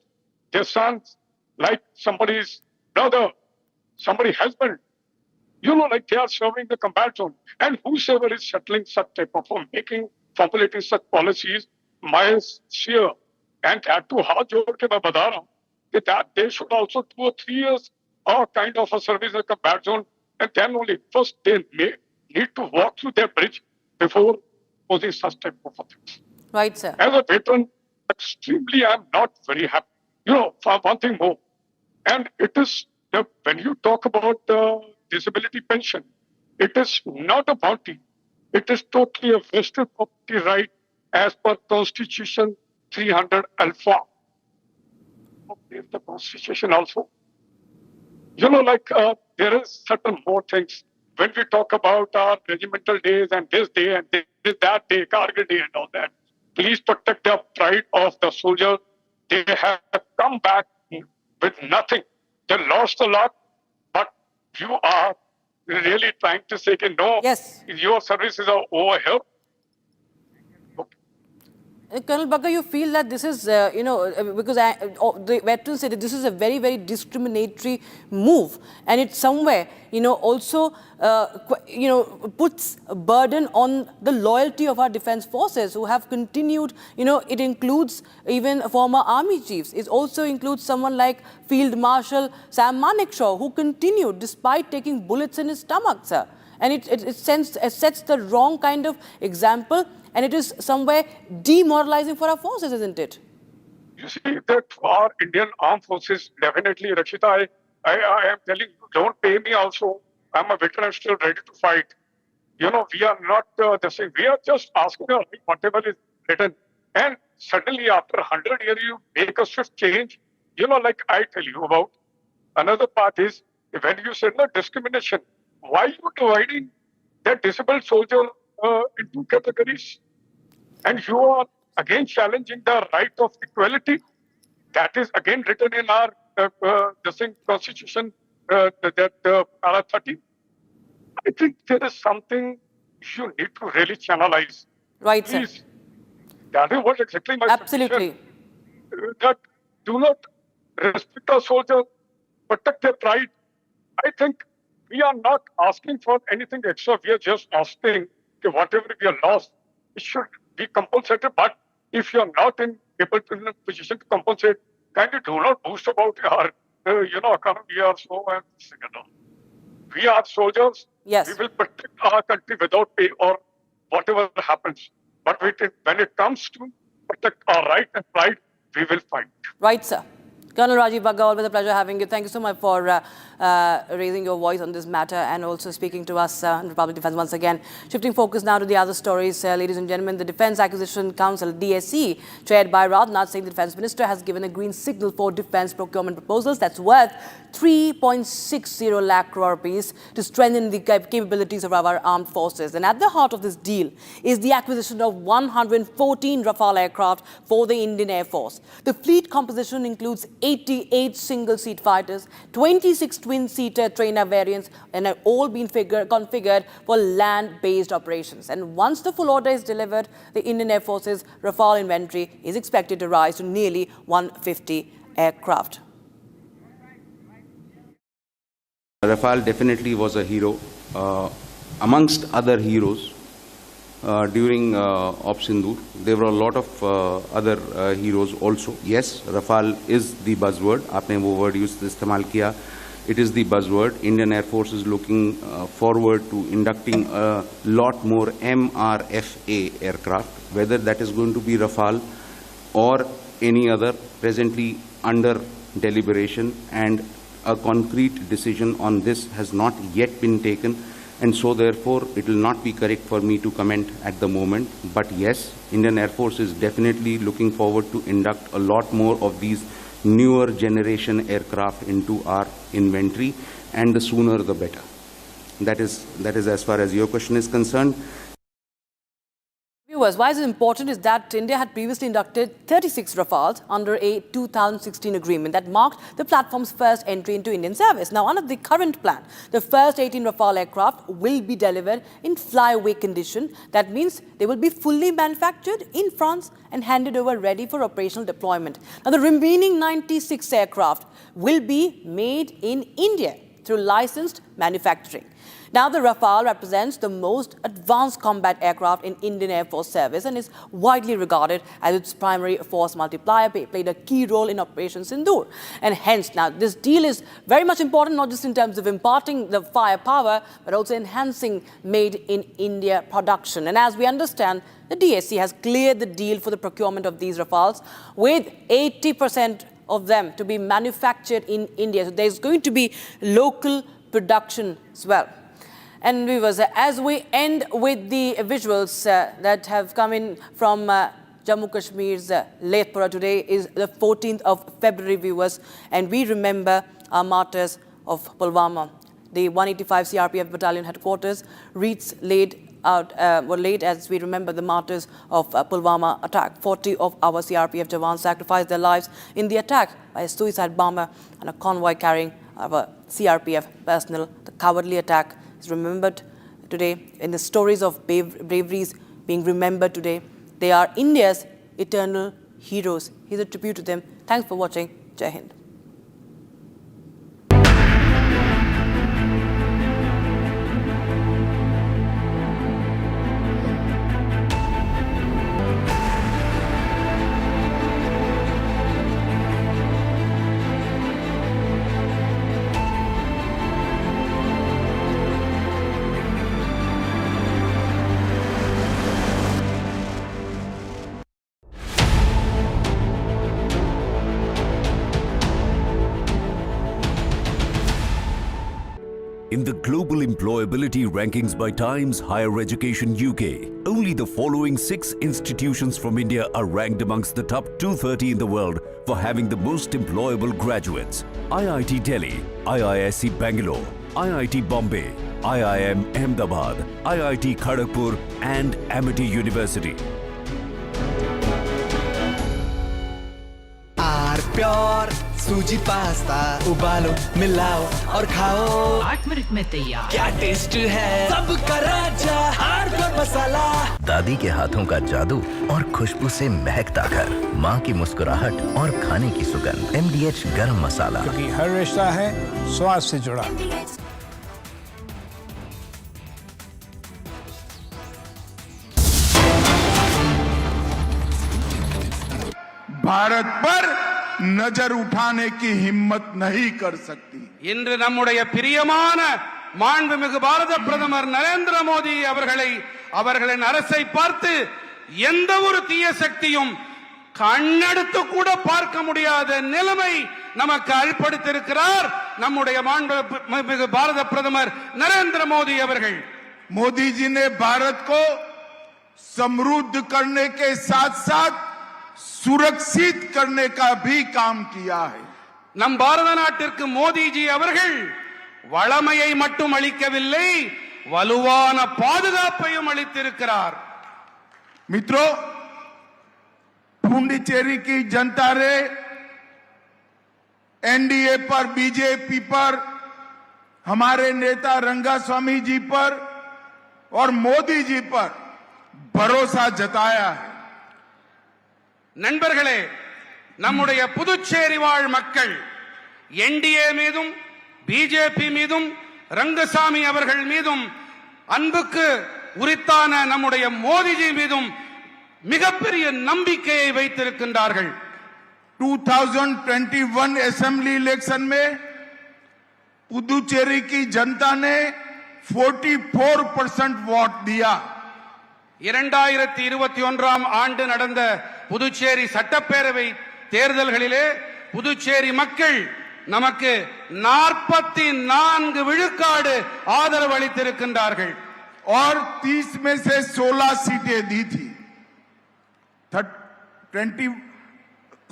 their sons, like somebody's brother, somebody's husband, like they are serving the combat zone. And whosoever is settling such type of formulating such policies, my sincere and that to how jod ke main bata raha hu that they should also 2 or 3 years or kind of a service in the combat zone, and then only first they may need to walk through their bridge before posing such type of things. Right, sir. As a veteran, extremely, I'm not very happy. For one thing more, and it is when you talk about the disability pension, it is not a bounty. It is totally a vested property right as per Constitution 300 Alpha. The Constitution also. There is certain more things. When we talk about our regimental days and this day and this, that day, Kargil Day and all that, please protect the pride of the soldier. They have come back with nothing. They lost a lot, but you are really trying to say, no, yes, your services are over here. Colonel Bagga, you feel that this is, because the veterans say that this is a very, very discriminatory move, and it somewhere, also, puts a burden on the loyalty of our defense forces who have continued. It includes even former army chiefs. It also includes someone like Field Marshal Sam Manekshaw, who continued despite taking bullets in his stomach, sir. And it sets the wrong kind of example. And it is somewhere demoralizing for our forces, isn't it? You see, that our Indian armed forces, definitely, Rakshita, I am telling you, don't pay me also. I'm a veteran, still ready to fight. We are not the same. We are just asking whatever is written. And suddenly, after 100 years, you make a swift change. Like I tell you about. Another part is, when you said no discrimination, why are you dividing that disabled soldier in 2 categories? And you are again challenging the right of equality. That is again written in our the same Constitution, Para 30. I think there is something you need to really channelize. Right, please. Sir. That is what exactly my absolutely position. That do not respect our soldiers, protect their pride. I think we are not asking for anything extra. We are just asking that whatever we are lost, it should be compensated. But if you are not in a position to compensate, kindly do not boast about our economy or so and we are soldiers. Yes. We will protect our country without pay or whatever happens. But when it comes to protect our right and pride, we will fight. Right, sir. Colonel Rajiv Bagga, always a pleasure having you. Thank you so much for raising your voice on this matter and also speaking to us in Republic Defence once again. Shifting focus now to the other stories, ladies and gentlemen. The Defence Acquisition Council, DSC, chaired by Rajnath Singh, the Defence Minister, has given a green signal for defence procurement proposals that's worth 3.60 lakh crore rupees to strengthen the capabilities of our armed forces. And at the heart of this deal is the acquisition of 114 Rafale aircraft for the Indian Air Force. The fleet composition includes 88 single-seat fighters, 26 twin-seater trainer variants, and have all been configured for land-based operations. And once the full order is delivered, the Indian Air Force's Rafale inventory is expected to rise to nearly 150 aircraft. Rafale definitely was a hero, amongst other heroes. During Op Sindoor, there were a lot of other heroes also. Yes, Rafale is the buzzword. आपने वो word इस्तेमाल किया. It is the buzzword. Indian Air Force is looking forward to inducting a lot more MRFA aircraft, whether that is going to be Rafale or any other, presently under deliberation, and a concrete decision on this has not yet been taken. And so therefore it will not be correct for me to comment at the moment. But yes, Indian Air Force is definitely looking forward to induct a lot more of these newer generation aircraft into our inventory, and the sooner the better. That is as far as your question is concerned. Viewers, why is it important is that India had previously inducted 36 Rafales under a 2016 agreement that marked the platform's first entry into Indian service. Now, under the current plan, the first 18 Rafale aircraft will be delivered in flyaway condition. That means they will be fully manufactured in France and handed over ready for operational deployment. Now, the remaining 96 aircraft will be made in India through licensed manufacturing. Now, the Rafale represents the most advanced combat aircraft in Indian Air Force service and is widely regarded as its primary force multiplier, played a key role in Operation Sindoor. And hence, now, this deal is very much important, not just in terms of imparting the firepower, but also enhancing made in India production. And as we understand, the DSC has cleared the deal for the procurement of these Rafales, with 80% of them to be manufactured in India. So there's going to be local production as well. And viewers, as we end with the visuals that have come in from Jammu Kashmir's Letpura, today is the 14th of February, viewers, and we remember our martyrs of Pulwama. The 185 CRPF battalion headquarters wreaths were laid as we remember the martyrs of Pulwama attack. 40 of our CRPF jawans sacrificed their lives in the attack by a suicide bomber and a convoy carrying our CRPF personnel. The cowardly attack is remembered today in the stories of braveries being remembered today. They are India's eternal heroes. Here's a tribute to them. Thanks for watching. Jai Hind. In the global employability rankings by Times Higher Education UK, only the following 6 institutions from India are ranked amongst the top 230 in the world for having the most employable graduates: IIT Delhi, IISc Bangalore, IIT Bombay, IIM Ahmedabad, IIT Kharagpur and Amity University. Pure सूजी pasta उबालो मिलाओ और खाओ 8 minute में तैयार। क्या test है सबका राजा आर्नब मसाला। दादी के हाथों का जादू और खुशबू से महकता घर, माँ की मुस्कुराहट और खाने की सुगंध। MDH गरम मसाला, क्योंकि हर रिश्ता है स्वाद से जुड़ा। भारत पर नजर उठाने की हिम्मत नहीं कर सकती। இன்று நம்முடைய பிரியமான மாண்புமிகு பாரத பிரதமர் நரேந்திர மோடி அவர்களின் அரசை பார்த்து எந்த ஒரு தீய சக்தியும் கண்ணெடுத்து கூட பார்க்க முடியாத நிலைமை நமக்கு ஏற்படுத்தியிருக்கிறார் நம்முடைய மாண்புமிகு பாரத பிரதமர் நரேந்திர மோடி அவர்கள். मोदी जी ने भारत को समृद्ध करने के साथ साथ सुरक्षित करने का भी काम किया है. நம் பாரத நாட்டிற்கு மோடிஜி அவர்கள் வளமையை மட்டும் அளிக்கவில்லை, வலுவான பாதுகாப்பையும் அளித்திருக்கிறார். मित्रों, पुडुचेरी की जनता ने एनडीए पर, बीजेपी पर, हमारे नेता रंगास्वामी जी पर और मोदी जी पर भरोसा जताया है. நண்பர்களே, நம்முடைய புதுச்சேரி வாழ் மக்கள் என்டிஏ மீதும் பிஜேபி மீதும் ரங்கசாமி அவர்கள் மீதும் அன்புக்கு உரித்தான நம்முடைய மோடிஜி மீதும் மிகப்பெரிய நம்பிக்கையை வைத்திருக்கின்றார்கள். 2021 असेंबली इलेक्शन में पुडुचेरी की जनता ने 44% वोट दिया. 2021 ஆண்டு நடந்த புதுச்சேரி சட்டப்பேரவை தேர்தல்களிலே புதுச்சேரி மக்கள் நமக்கு 44 விழுக்காடு ஆதரவு அளித்திருக்கின்றார்கள். और 30 में से 16 सीटें दी थी.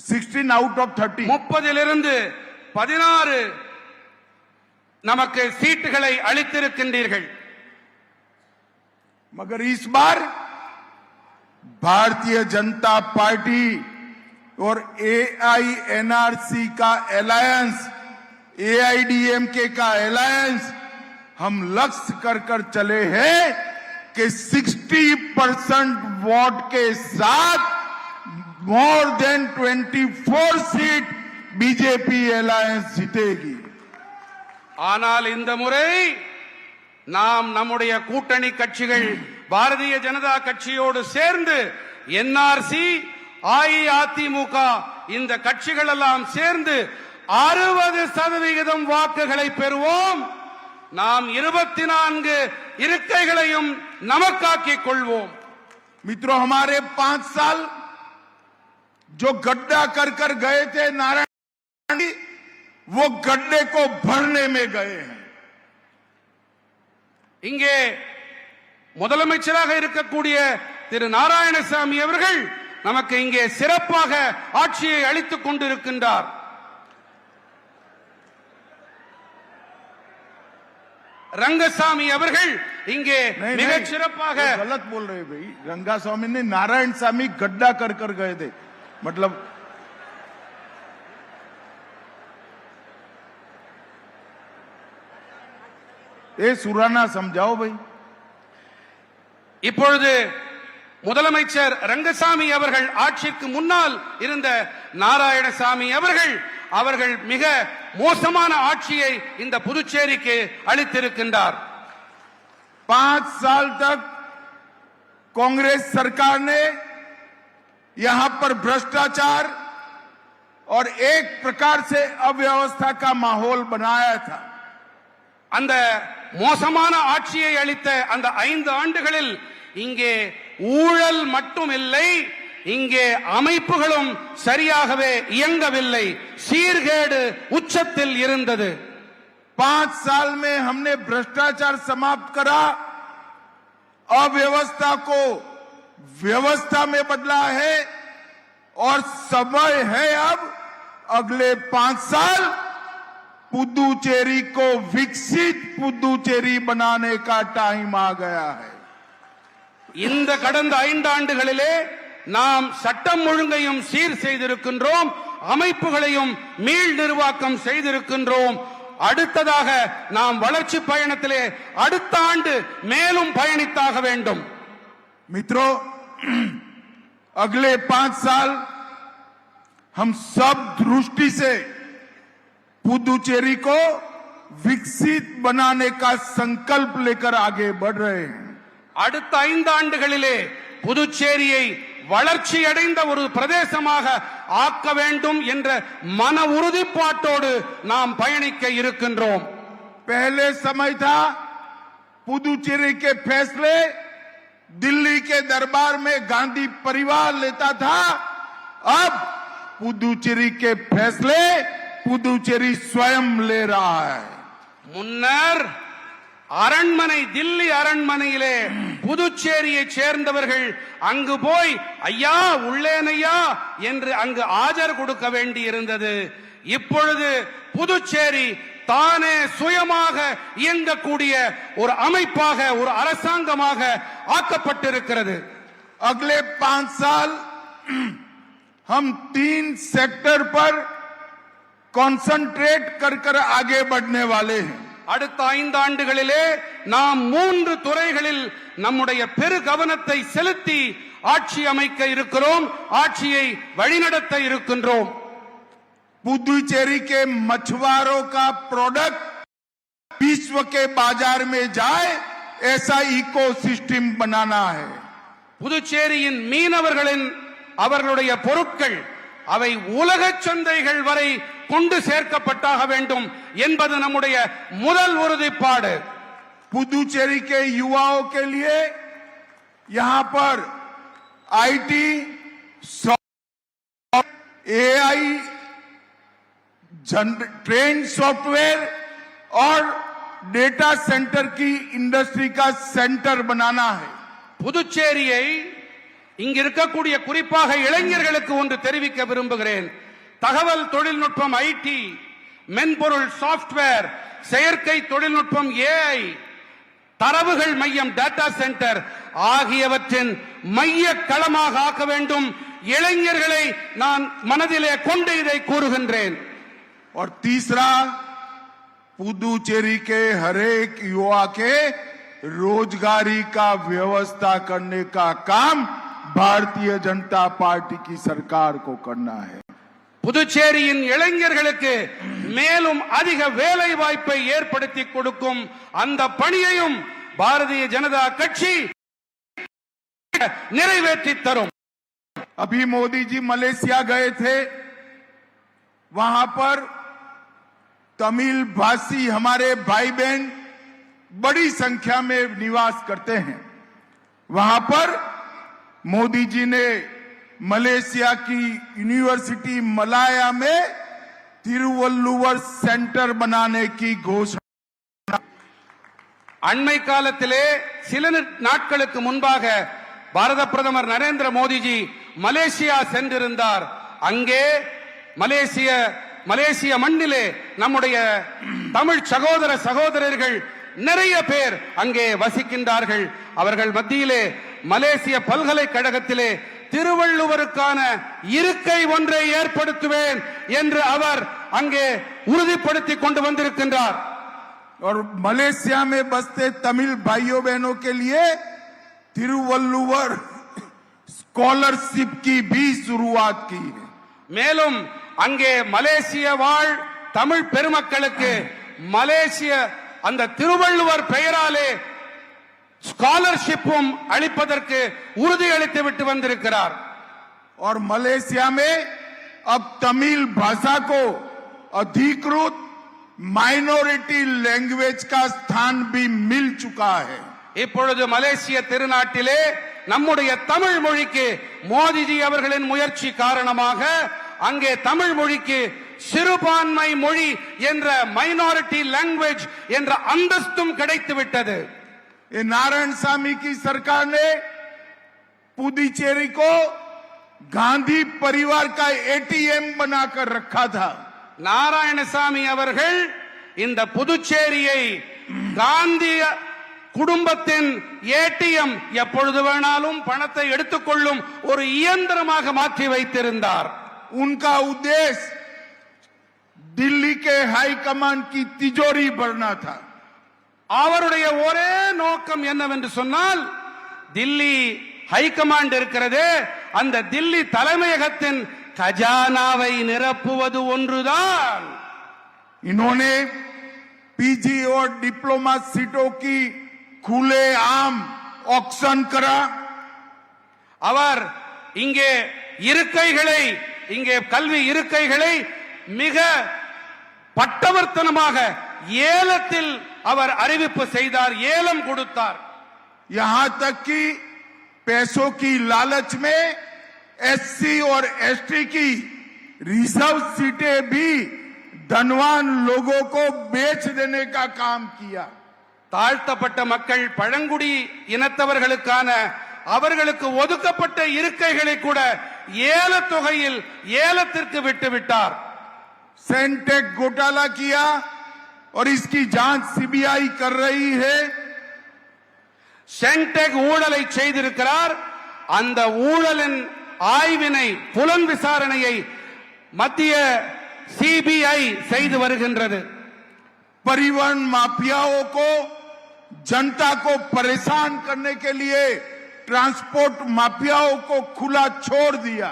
16 out of 30. 30 16 நமக்கு சீட்டுகளை அளித்திருக்கின்றீர்கள். मगर इस बार भारतीय जनता पार्टी और एआईएनआरसी का अलायंस, एआईडीएमके का अलायंस हम लक्ष्य कर चले हैं कि 60% वोट के साथ more than 24 seat BJP alliance जीतेगी. ஆனால் இந்த முறை நாம் நம்முடைய கூட்டணி கட்சிகள் பாரதிய ஜனதா கட்சியோடு சேர்ந்து என்ஆர்சி, அஇஅதிமுக இந்த கட்சிகள் எல்லாம் சேர்ந்து 60% வாக்குகளை பெறுவோம். நாம் 24 இருக்கைகளையும் நமக்காக்கிக் கொள்வோம். मित्रों, हमारे 5 साल जो गड्ढा कर गए थे नारायण, वो गड्ढे को भरने में गए हैं. இங்கே முதலமைச்சராக இருக்கக்கூடிய திரு நாராயணசாமி அவர்கள் நமக்கு இங்கே சிறப்பாக ஆட்சியை அளித்துக் கொண்டிருக்கின்றார். रंगसामी அவர்கள் இங்கே மிகச் சிறப்பாக गलत बोल रहे भाई. रंगास्वामी ने नारायण स्वामी गड्ढा कर गए थे. मतलब ये सुराना समझाओ भाई. இப்பொழுது முதலமைச்சர் ரங்கசாமி அவர்கள் ஆட்சிக்கு முன்னால் இருந்த நாராயணசாமி அவர்கள் மிக மோசமான ஆட்சியை இந்த புதுச்சேரிக்கு அளித்திருக்கின்றார். 5 साल तक कांग्रेस सरकार ने यहां पर भ्रष्टाचार और एक प्रकार से अव्यवस्था का माहौल बनाया था. அந்த மோசமான ஆட்சியை அளித்த அந்த 5 ஆண்டுகளில் இங்கே ஊழல் மட்டும் இல்லை, இங்கே அமைப்புகளும் சரியாகவே இயங்கவில்லை, சீர்கேடு உச்சத்தில் இருந்தது. 5 साल में हमने भ्रष्टाचार समाप्त करा, अव्यवस्था को व्यवस्था में बदला है और समय है अब अगले 5 साल पुडुचेरी को विकसित पुडुचेरी बनाने का टाइम आ गया है. இந்த கடந்த 5 ஆண்டுகளிலே நாம் சட்டம் ஒழுங்கையும் சீர் செய்திருக்கின்றோம், அமைப்புகளையும் மீள் நிர்வாகம் செய்திருக்கின்றோம். அடுத்ததாக நாம் வளர்ச்சி பயணத்திலே அடுத்த ஆண்டு மேலும் பயணித்தாக வேண்டும். मित्रों, अगले 5 साल हम सब दृष्टि से पुडुचेरी को विकसित बनाने का संकल्प लेकर आगे बढ़ रहे हैं. அடுத்த 5 ஆண்டுகளிலே புதுச்சேரியை வளர்ச்சி அடைந்த ஒரு பிரதேசமாக ஆக்க வேண்டும் என்ற மன உறுதிப்பாட்டோடு நாம் பயணிக்க இருக்கின்றோம். पहले समय था पुदुचेरी के फैसले दिल्ली के दरबार में गांधी परिवार लेता था. अब पुदुचेरी के फैसले पुदुचेरी स्वयं ले रहा है. முன்னர் அரண்மனை தில்லி அரண்மனையிலே புதுச்சேரியை சேர்ந்தவர்கள் அங்கு போய் ஐயா உள்ளேனையா என்று அங்கு ஆஜர் கொடுக்க வேண்டி இருந்தது. இப்பொழுது புதுச்சேரி தானே சுயமாக இயங்கக்கூடிய ஒரு அமைப்பாக ஒரு அரசாங்கமாக ஆக்கப்பட்டிருக்கிறது. अगले 5 साल हम 3 सेक्टर पर कॉन्सेंट्रेट कर आगे बढ़ने वाले हैं. அடுத்த 5 ஆண்டுகளிலே நாம் 3 துறைகளில் நம்முடைய பெரு கவனத்தை செலுத்தி ஆட்சி அமைக்க இருக்கிறோம், ஆட்சியை वழிநடத்த இருக்கின்றோம். पुदुचेरी के मछुआरों का प्रोडक्ट विश्व के बाजार में जाए ऐसा इकोसिस्टम बनाना है. புதுச்சேரியின் மீனவர்களின் அவர்களுடைய பொருட்கள் அவை உலக சந்தைகள் வரை கொண்டு சேர்க்கப்பட்டாக வேண்டும் என்பது நம்முடைய முதல் உறுதிப்பாடு. पुदुचेरी के युवाओं के लिए यहां पर आईटी, एआई, ट्रेन सॉफ्टवेयर और डेटा सेंटर की इंडस्ट्री का सेंटर बनाना है. புதுச்சேரியை இங்க இருக்கக்கூடிய குறிப்பாக இளைஞர்களுக்கு ஒன்று தெரிவிக்க விரும்புகிறேன். தகவல் தொழில்நுட்பம் ஐடி, மென்பொருள் சாஃப்ட்வேர், செயற்கை தொழில்நுட்பம் ஏஐ, தரவுகள் மையம் டேட்டா சென்டர் ஆகியவற்றின் மைய களமாக ஆக்க வேண்டும். இளைஞர்களை நான் மனதிலே கொண்டு இதை கூறுகின்றேன். और तीसरा, पुदुचेरी के हरेक युवा के रोजगारी का व्यवस्था करने का काम भारतीय जनता पार्टी की सरकार को करना है. புதுச்சேரியின் இளைஞர்களுக்கு மேலும் அதிக வேலை வாய்ப்பை ஏற்படுத்தி கொடுக்கும் அந்த பணியையும் பாரதிய ஜனதா கட்சி நிறைவேற்றி தரும். अभी मोदी जी मलेशिया गए थे, वहां पर तमिल भाषी हमारे भाई बहन बड़ी संख्या में निवास करते हैं. वहां पर मोदी जी ने मलेशिया की यूनिवर्सिटी मलाया में तिरुवल्लुवर सेंटर बनाने की घोषणा. அண்மை காலத்திலே சில நாட்களுக்கு முன்பாக பாரத பிரதமர் நரேந்திர மோடிஜி மலேசியா சென்றிருந்தார். அங்கே மலேசிய மண்ணிலே நம்முடைய தமிழ் சகோதர சகோதரர்கள் நிறைய பேர் அங்கே வசிக்கின்றார்கள். அவர்கள் மத்தியிலே மலேசிய பல்கலைக்கழகத்திலே திருவள்ளுவருக்கான இருக்கை ஒன்றை ஏற்படுத்துவேன் என்று அவர் அங்கே உறுதிப்படுத்தி கொண்டு வந்திருக்கின்றார். और मलेशिया में बसते तमिल भाइयों बहनों के लिए तिरुवल्लुवर स्कॉलरशिप की भी शुरुआत की है. மேலும் அங்கே மலேசிய வாழ் தமிழ் பெருமக்களுக்கு மலேசிய அந்த திருவள்ளுவர் பெயராலே ஸ்காலர்ஷிப்பும் அளிப்பதற்கு உறுதி அளித்து விட்டு வந்திருக்கிறார். और मलेशिया में अब तमिल भाषा को अधिकृत माइनॉरिटी लैंग्वेज का स्थान भी मिल चुका है. இப்பொழுது மலேசிய திருநாட்டிலே நம்முடைய தமிழ் மொழிக்கு மோடிஜி அவர்களின் முயற்சி காரணமாக அங்கே தமிழ் மொழிக்கு சிறுபான்மை மொழி என்ற மைனாரிட்டி லாங்குவேஜ் என்ற அந்தஸ்தும் கிடைத்து விட்டது. नारायण स्वामी की सरकार ने पुदुचेरी को गांधी परिवार का एटीएम बनाकर रखा था. நாராயணசாமி அவர்கள் இந்த புதுச்சேரியை காந்தி குடும்பத்தின் ஏடிஎம், எப்பொழுது வேணாலும் பணத்தை எடுத்துக்கொள்ளும் ஒரு இயந்திரமாக மாற்றி வைத்திருந்தார். उनका उद्देश्य दिल्ली के हाई कमांड की तिजोरी भरना था. அவருடைய ஒரே நோக்கம் என்னவென்று சொன்னால், தில்லி ஹைகமாண்ட் இருக்கிறதே அந்த தில்லி தலைமையகத்தின் खजानाவை நிரப்புவது ஒன்றுதான். इन्होंने पीजी और डिप्लोमा सीटों की खुलेआम ऑक्शन करा. அவர் இங்கே இருக்கைகளை, இங்கே கல்வி இருக்கைகளை மிக பட்டவர்த்தனமாக ஏலத்தில் அவர் அறிவிப்பு செய்தார், ஏலம் கொடுத்தார். यहां तक कि पैसों की लालच में एससी और एसटी की रिजर्व सीटें भी धनवान लोगों को बेच देने का काम किया. தாழ்த்தப்பட்ட மக்கள், பழங்குடி இனத்தவர்களுக்கான அவர்களுக்கு ஒதுக்கப்பட்ட இருக்கைகளை கூட ஏலத் தொகையில் ஏலத்திற்கு விட்டுவிட்டார். सेंटेक घोटाला किया और इसकी जांच सीबीआई कर रही है. சென்டெக் ஊழலை செய்திருக்கிறார். அந்த ஊழலின் ஆய்வினை, புலன் விசாரணையை மத்திய சிபிஐ செய்து வருகின்றது. परिवहन माफियाओं को, जनता को परेशान करने के लिए ट्रांसपोर्ट माफियाओं को खुला छोड़ दिया.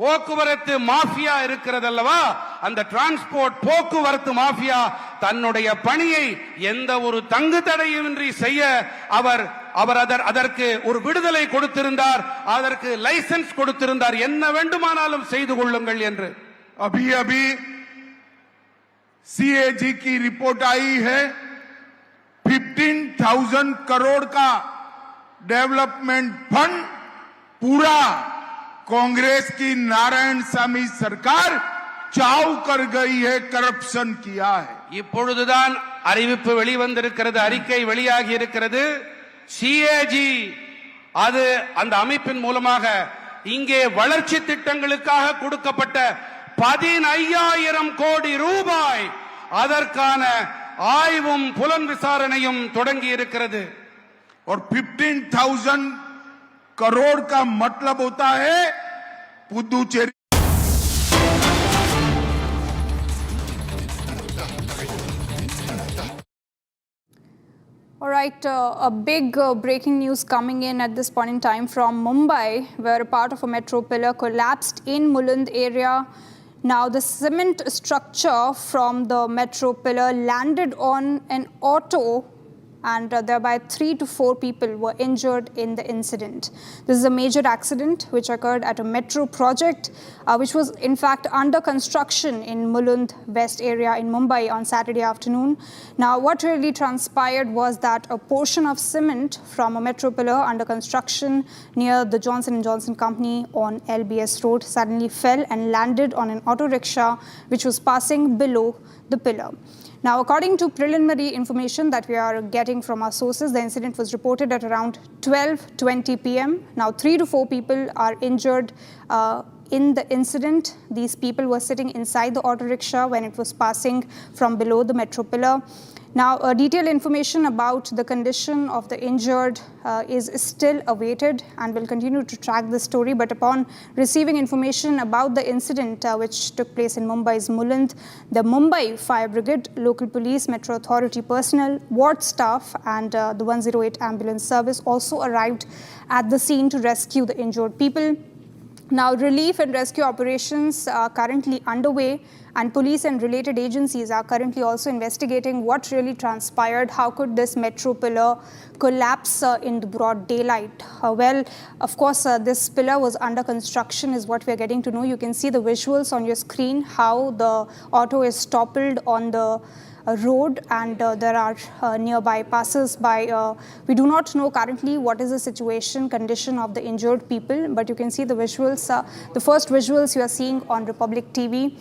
போக்குவரத்து மாஃபியா இருக்கிறது அல்லவா, அந்த டிரான்ஸ்போர்ட் போக்குவரத்து மாஃபியா தன்னுடைய பணியை எந்த ஒரு தங்கு தடையின்றி செய்ய அவர் அதற்கு ஒரு விடுதலை கொடுத்திருந்தார், அதற்கு லைசென்ஸ் கொடுத்திருந்தார், என்ன வேண்டுமானாலும் செய்து கொள்ளுங்கள் என்று. अभी अभी सीएजी की रिपोर्ट आई है, 15,000 करोड़ का डेवलपमेंट फंड पूरा कांग्रेस की नारायण सामी सरकार चाव कर गई है, करप्शन किया है. இப்பொழுதுதான் அறிவிப்பு வெளிவந்திருக்கிறது, அறிக்கை வெளியாகி இருக்கிறது. சிஏஜி அது அந்த அமைப்பின் மூலமாக இங்கே வளர்ச்சி திட்டங்களுக்காக கொடுக்கப்பட்ட 15,000 கோடி ரூபாய் அதற்கான ஆய்வும் புலன் விசாரணையும் தொடங்கி இருக்கிறது. और 15,000 करोड़ का मतलब होता है Puducherry. All right, a big breaking news coming in at this point in time from Mumbai, where a part of a metro pillar collapsed in Mulund area. Now, the cement structure from the metro pillar landed on an auto, and thereby 3 to 4 people were injured in the incident. This is a major accident which occurred at a metro project, which was in fact under construction in Mulund West area in Mumbai on Saturday afternoon. Now, what really transpired was that a portion of cement from a metro pillar under construction near the Johnson & Johnson company on LBS Road suddenly fell and landed on an auto rickshaw which was passing below the pillar. Now, according to preliminary information that we are getting from our sources, the incident was reported at around 12:20 p.m. Now, 3 to 4 people are injured in the incident. These people were sitting inside the auto rickshaw when it was passing from below the metro pillar. Now, detailed information about the condition of the injured is still awaited, and will continue to track the story. But upon receiving information about the incident which took place in Mumbai's Mulund, the Mumbai Fire Brigade, local police, Metro Authority personnel, ward staff and the 108 ambulance service also arrived at the scene to rescue the injured people. Now, relief and rescue operations are currently underway, and police and related agencies are currently also investigating what really transpired. How could this metro pillar collapse in the broad daylight? Well, of course, this pillar was under construction is what we are getting to know. You can see the visuals on your screen, how the auto is toppled on the road, and there are nearby passers-by. We do not know currently what is the condition of the injured people, but you can see the visuals. The first visuals you are seeing on Republic TV,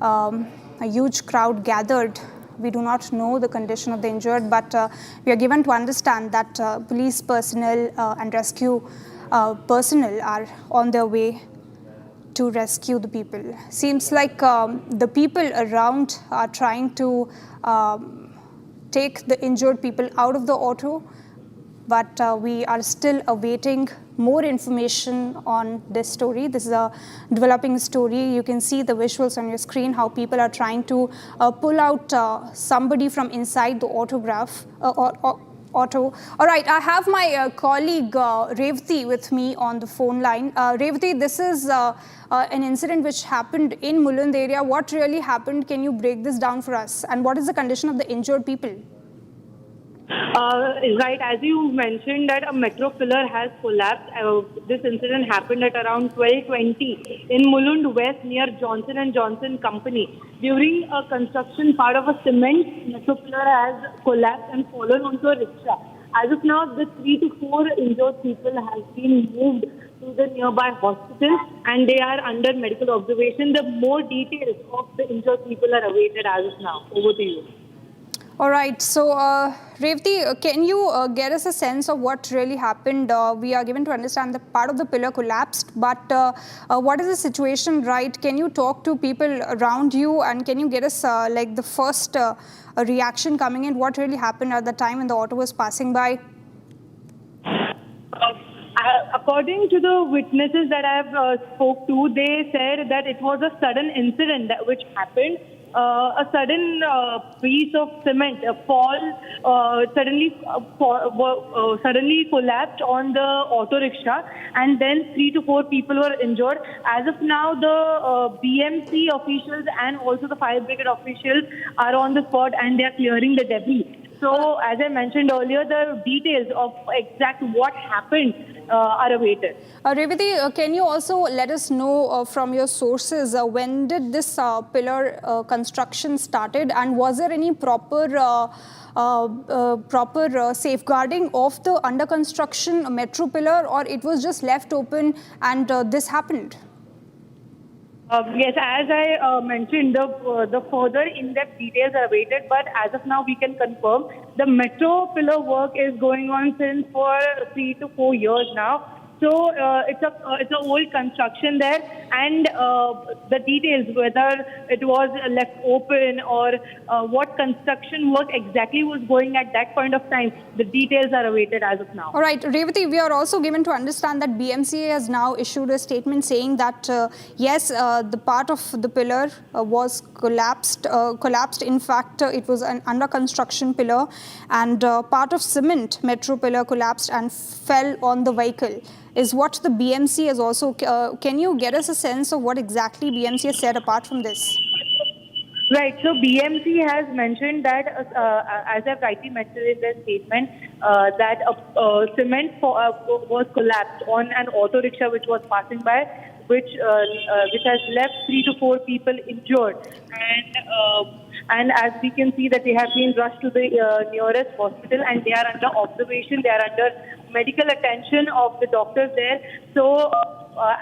a huge crowd gathered. We do not know the condition of the injured, but we are given to understand that police personnel and rescue personnel are on their way to rescue the people. Seems like the people around are trying to take the injured people out of the auto, but we are still awaiting more information on this story. This is a developing story. You can see the visuals on your screen, how people are trying to pull out somebody from inside the auto. All right, I have my colleague Revati with me on the phone line. Revati, this is an incident which happened in Mulund area. What really happened? Can you break this down for us? And what is the condition of the injured people? Right, as you mentioned that a metro pillar has collapsed. This incident happened at around 12:20 in Mulund West near Johnson & Johnson Company. During a construction, part of a cement metro pillar has collapsed and fallen onto a rickshaw. As of now, the 3 to 4 injured people have been moved to the nearby hospital and they are under medical observation. The more details of the injured people are awaited as of now. Over to you. All right. So, Revati, can you get us a sense of what really happened? We are given to understand that part of the pillar collapsed, but what is the situation, right? Can you talk to people around you and can you get us like the first reaction coming in? What really happened at the time when the auto was passing by? According to the witnesses that I have spoke to, they said that it was a sudden incident which happened. A sudden piece of cement suddenly collapsed on the auto rickshaw, and then 3 to 4 people were injured. As of now, the BMC officials and also the fire brigade officials are on the spot and they are clearing the debris. So, as I mentioned earlier, the details of exact what happened are awaited. Revati, can you also let us know from your sources when did this pillar construction started, and was there any proper safeguarding of the under construction metro pillar, or it was just left open and this happened? Yes, as I mentioned, the further in-depth details are awaited, but as of now we can confirm the metro pillar work is going on since for 3 to 4 years now. So it's an old construction there, and the details, whether it was left open or what construction work exactly was going at that point of time, the details are awaited as of now. All right, Revati, we are also given to understand that BMCA has now issued a statement saying that yes, the part of the pillar was collapsed. In fact, it was an under construction pillar, and part of cement metro pillar collapsed and fell on the vehicle, is what the BMC has also. Can you get us a sense of what exactly BMC has said apart from this? Right. So BMC has mentioned that, as I've rightly mentioned in their statement, that cement was collapsed on an auto rickshaw which was passing by, which has left 3 to 4 people injured, and as we can see that they have been rushed to the nearest hospital and they are under observation. They are under medical attention of the doctors there. So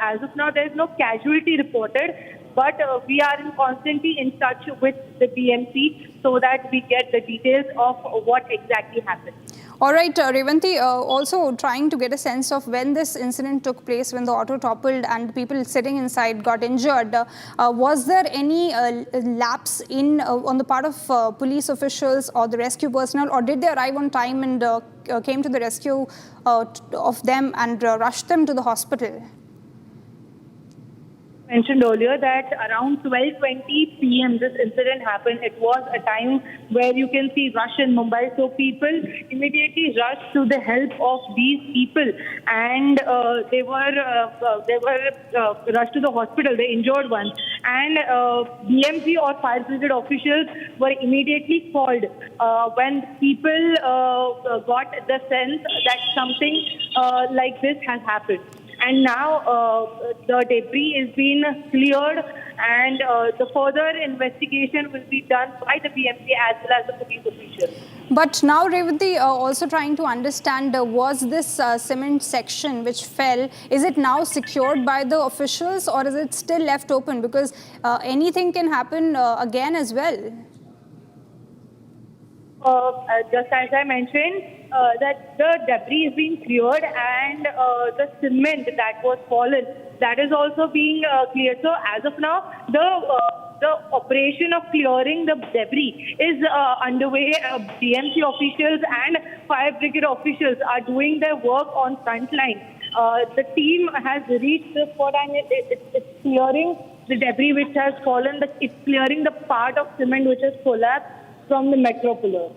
as of now, there is no casualty reported, but we are constantly in touch with the BMC so that we get the details of what exactly happened. All right, Revati, also trying to get a sense of when this incident took place, when the auto toppled and people sitting inside got injured. Was there any lapse on the part of police officials or the rescue personnel, or did they arrive on time and came to the rescue of them and rushed them to the hospital? Mentioned earlier that around 12:20 p.m. this incident happened. It was a time where you can see rush in Mumbai, so people immediately rushed to the help of these people, and they were rushed to the hospital, the injured ones, and BMC or fire brigade officials were immediately called when people got the sense that something like this has happened. And now the debris is being cleared, and the further investigation will be done by the BMC as well as the police officials. But now, Revati, also trying to understand, was this cement section which fell, is it now secured by the officials or is it still left open? Because anything can happen again as well. Just as I mentioned, that the debris is being cleared, and the cement that was fallen, that is also being cleared. So as of now, the operation of clearing the debris is underway. BMC officials and fire brigade officials are doing their work on front line. The team has reached the spot and it's clearing the debris which has fallen. It's clearing the part of cement which has collapsed from the metro pillar.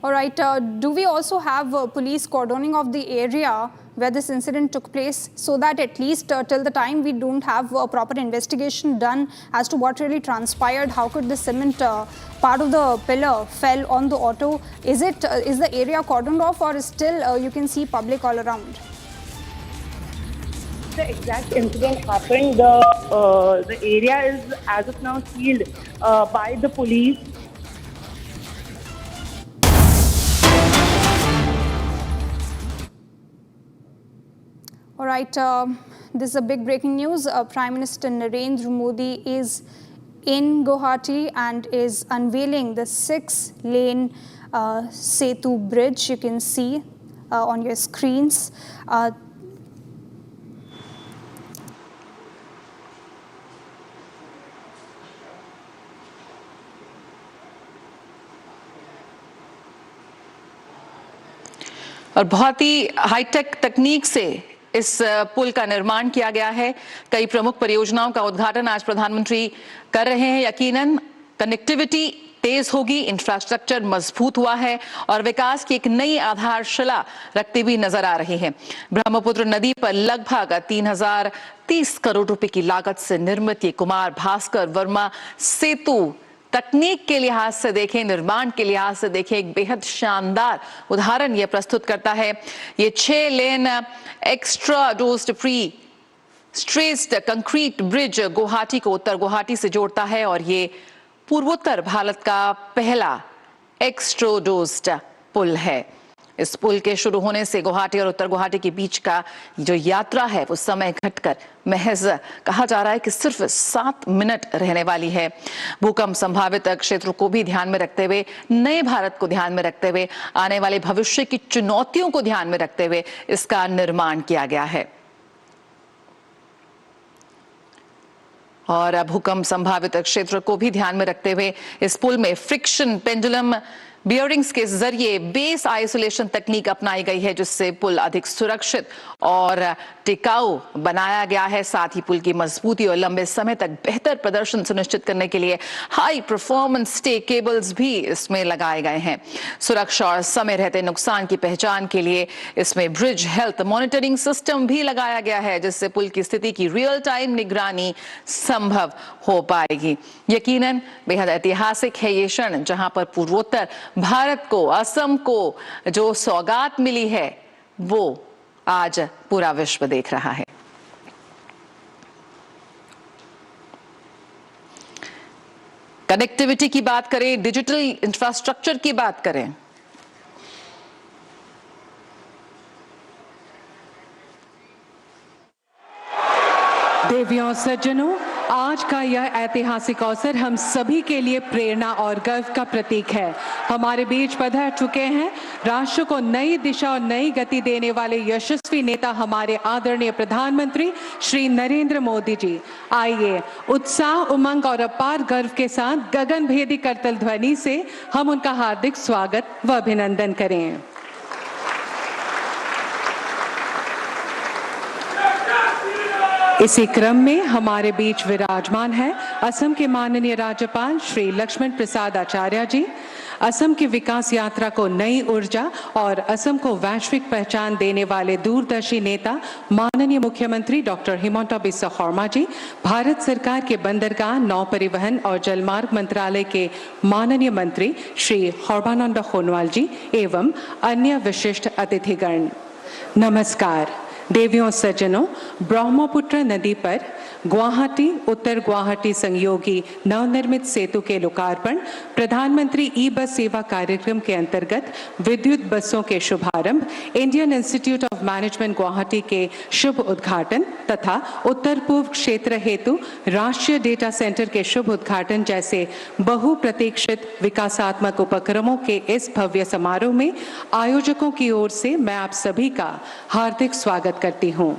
All right. Do we also have police cordoning of the area where this incident took place, so that at least till the time we don't have a proper investigation done as to what really transpired? How could the cement part of the pillar fell on the auto? Is the area cordoned off, or is still you can see public all around? The exact incident happened. The area is as of now sealed by the police. All right, this is a big breaking news. Prime Minister Narendra Modi is in Guwahati and is unveiling the 6-lane Setu bridge. You can see on your screens. और बहुत ही hi tech तकनीक से इस पुल का निर्माण किया गया है। कई प्रमुख परियोजनाओं का उद्घाटन आज प्रधानमंत्री कर रहे हैं। यकीनन कनेक्टिविटी तेज होगी, इंफ्रास्ट्रक्चर मजबूत हुआ है और विकास की एक नई आधारशिला रखती हुई नजर आ रही है। ब्रह्मपुत्र नदी पर लगभग 3030 करोड़ रुपए की लागत से निर्मित ये कुमार भास्कर वर्मा सेतु तकनीक के लिहाज से देखें, निर्माण के लिहाज से देखें, एक बेहद शानदार उदाहरण यह प्रस्तुत करता है। ये 6 lane extradosed prestressed concrete bridge Guwahati को उत्तर गुवाहाटी से जोड़ता है और ये पूर्वोत्तर भारत का पहला एक्स्ट्रोडोज्ड पुल है। इस पुल के शुरू होने से गुवाहाटी और उत्तर गुवाहाटी के बीच का जो यात्रा है वो समय घटकर महज कहा जा रहा है कि सिर्फ 7 मिनट रहने वाली है। भूकंप संभावित क्षेत्रों को भी ध्यान में रखते हुए, नए भारत को ध्यान में रखते हुए, आने वाले भविष्य की चुनौतियों को ध्यान में रखते हुए इसका निर्माण किया गया है। और भूकंप संभावित क्षेत्र को भी ध्यान में रखते हुए इस पुल में फ्रिक्शन पेंडुलम बियरिंग्स के जरिए बेस आइसोलेशन तकनीक अपनाई गई है, जिससे पुल अधिक सुरक्षित और टिकाऊ बनाया गया है। साथ ही पुल की मजबूती और लंबे समय तक बेहतर प्रदर्शन सुनिश्चित करने के लिए हाई परफॉर्मेंस स्टे केबल्स भी इसमें लगाए गए हैं। सुरक्षा और समय रहते नुकसान की पहचान के लिए इसमें ब्रिज हेल्थ मॉनिटरिंग सिस्टम भी लगाया गया है, जिससे पुल की स्थिति की रियल टाइम निगरानी संभव हो पाएगी। यकीनन बेहद ऐतिहासिक है ये क्षण, जहां पर पूर्वोत्तर भारत को, असम को जो सौगात मिली है वो आज पूरा विश्व देख रहा है। कनेक्टिविटी की बात करें, डिजिटल इंफ्रास्ट्रक्चर की बात करें, देवियों सज्जनों, आज का यह ऐतिहासिक अवसर हम सभी के लिए प्रेरणा और गर्व का प्रतीक है। हमारे बीच पधार चुके हैं राष्ट्र को नई दिशा और नई गति देने वाले यशस्वी नेता हमारे आदरणीय प्रधानमंत्री श्री नरेंद्र मोदी जी। आइए उत्साह, उमंग और अपार गर्व के साथ गगनभेदी करतल ध्वनि से हम उनका हार्दिक स्वागत व अभिनंदन करें। इसी क्रम में हमारे बीच विराजमान है असम के माननीय राज्यपाल श्री लक्ष्मण प्रसाद आचार्य जी। असम की विकास यात्रा को नई ऊर्जा और असम को वैश्विक पहचान देने वाले दूरदर्शी नेता माननीय मुख्यमंत्री डॉक्टर हिमंता बिस्वा शर्मा जी, भारत सरकार के बंदरगाह, नौ परिवहन और जलमार्ग मंत्रालय के माननीय मंत्री श्री सर्बानंद सोनोवाल जी एवं अन्य विशिष्ट अतिथिगण, नमस्कार। देवियों सज्जनों, ब्रह्मपुत्र नदी पर गुवाहाटी उत्तर गुवाहाटी संयोगी नवनिर्मित सेतु के लोकार्पण, प्रधानमंत्री ई बस सेवा कार्यक्रम के अंतर्गत विद्युत बसों के शुभारंभ, Indian Institute of management Guwahati के शुभ उद्घाटन तथा उत्तर पूर्व क्षेत्र हेतु राष्ट्रीय डेटा सेंटर के शुभ उद्घाटन जैसे बहुप्रतीक्षित विकासात्मक उपक्रमों के इस भव्य समारोह में आयोजकों की ओर से मैं आप सभी का हार्दिक स्वागत करती हूं।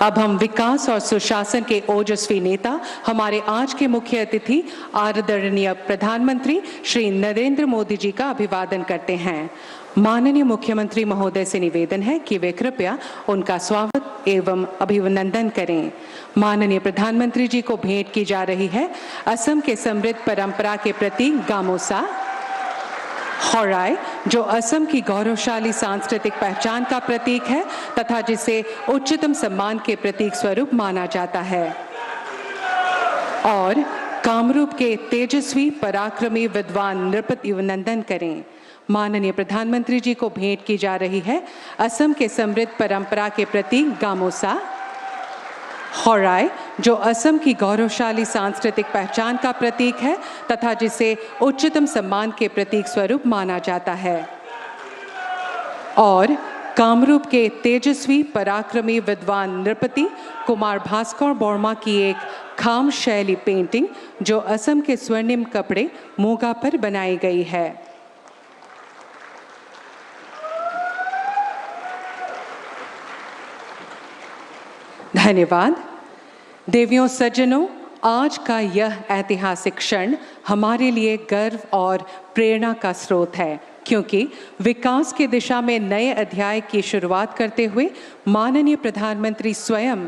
अब हम विकास और सुशासन के ओजस्वी नेता, हमारे आज के मुख्य अतिथि आदरणीय प्रधानमंत्री श्री नरेंद्र मोदी जी का अभिवादन करते हैं। माननीय मुख्यमंत्री महोदय से निवेदन है कि वे कृपया उनका स्वागत एवं अभिनंदन करें। माननीय प्रधानमंत्री जी को भेंट की जा रही है असम के समृद्ध परंपरा के प्रतीक गामोसा। हौराई जो असम की गौरवशाली सांस्कृतिक पहचान का प्रतीक है तथा जिसे उच्चतम सम्मान के प्रतीक स्वरूप माना जाता है, और कामरूप के तेजस्वी पराक्रमी विद्वान नृपति अभिनंदन करें। माननीय प्रधानमंत्री जी को भेंट की जा रही है असम के समृद्ध परंपरा के प्रतीक गामोसा। हौराई जो असम की गौरवशाली सांस्कृतिक पहचान का प्रतीक है तथा जिसे उच्चतम सम्मान के प्रतीक स्वरूप माना जाता है, और कामरूप के तेजस्वी पराक्रमी विद्वान नृपति कुमार भास्कर बोर्मा की एक खाम शैली पेंटिंग जो असम के स्वर्णिम कपड़े मूंगा पर बनाई गई है। धन्यवाद। देवियों सज्जनों, आज का यह ऐतिहासिक क्षण हमारे लिए गर्व और प्रेरणा का स्रोत है, क्योंकि विकास की दिशा में नए अध्याय की शुरुआत करते हुए माननीय प्रधानमंत्री स्वयं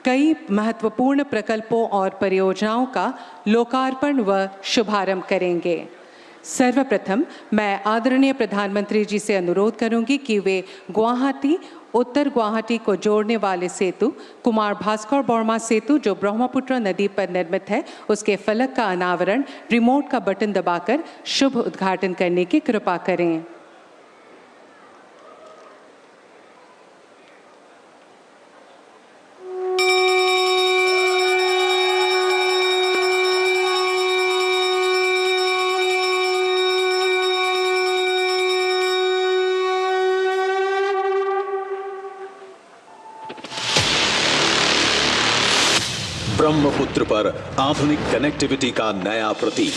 कई महत्वपूर्ण प्रकल्पों और परियोजनाओं का लोकार्पण व शुभारंभ करेंगे। सर्वप्रथम मैं आदरणीय प्रधानमंत्री जी से अनुरोध करूंगी कि वे गुवाहाटी, उत्तर गुवाहाटी को जोड़ने वाले सेतु कुमार भास्कर बोर्मा सेतु जो ब्रह्मपुत्र नदी पर निर्मित है, उसके फलक का अनावरण रिमोट का बटन दबाकर शुभ उद्घाटन करने की कृपा करें। ब्रह्मपुत्र पर आधुनिक कनेक्टिविटी का नया प्रतीक,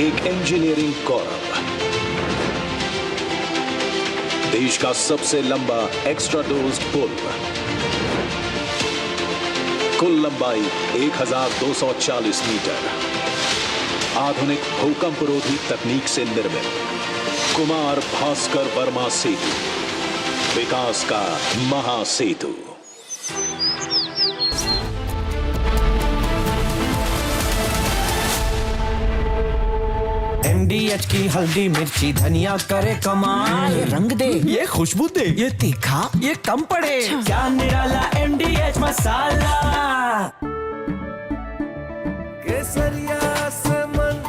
एक इंजीनियरिंग गौरव, देश का सबसे लंबा एक्स्ट्रा डोज्ड पुल, कुल लंबाई 1240 मीटर, आधुनिक भूकंपरोधी तकनीक से निर्मित कुमार भास्कर वर्मा सेतु, विकास का महासेतु। MDH की हल्दी मिर्ची धनिया करे कमाल, ये रंग दे, ये खुशबू दे, ये तीखा, ये कम पड़े, क्या निराला MDH मसाला। केसरिया से मन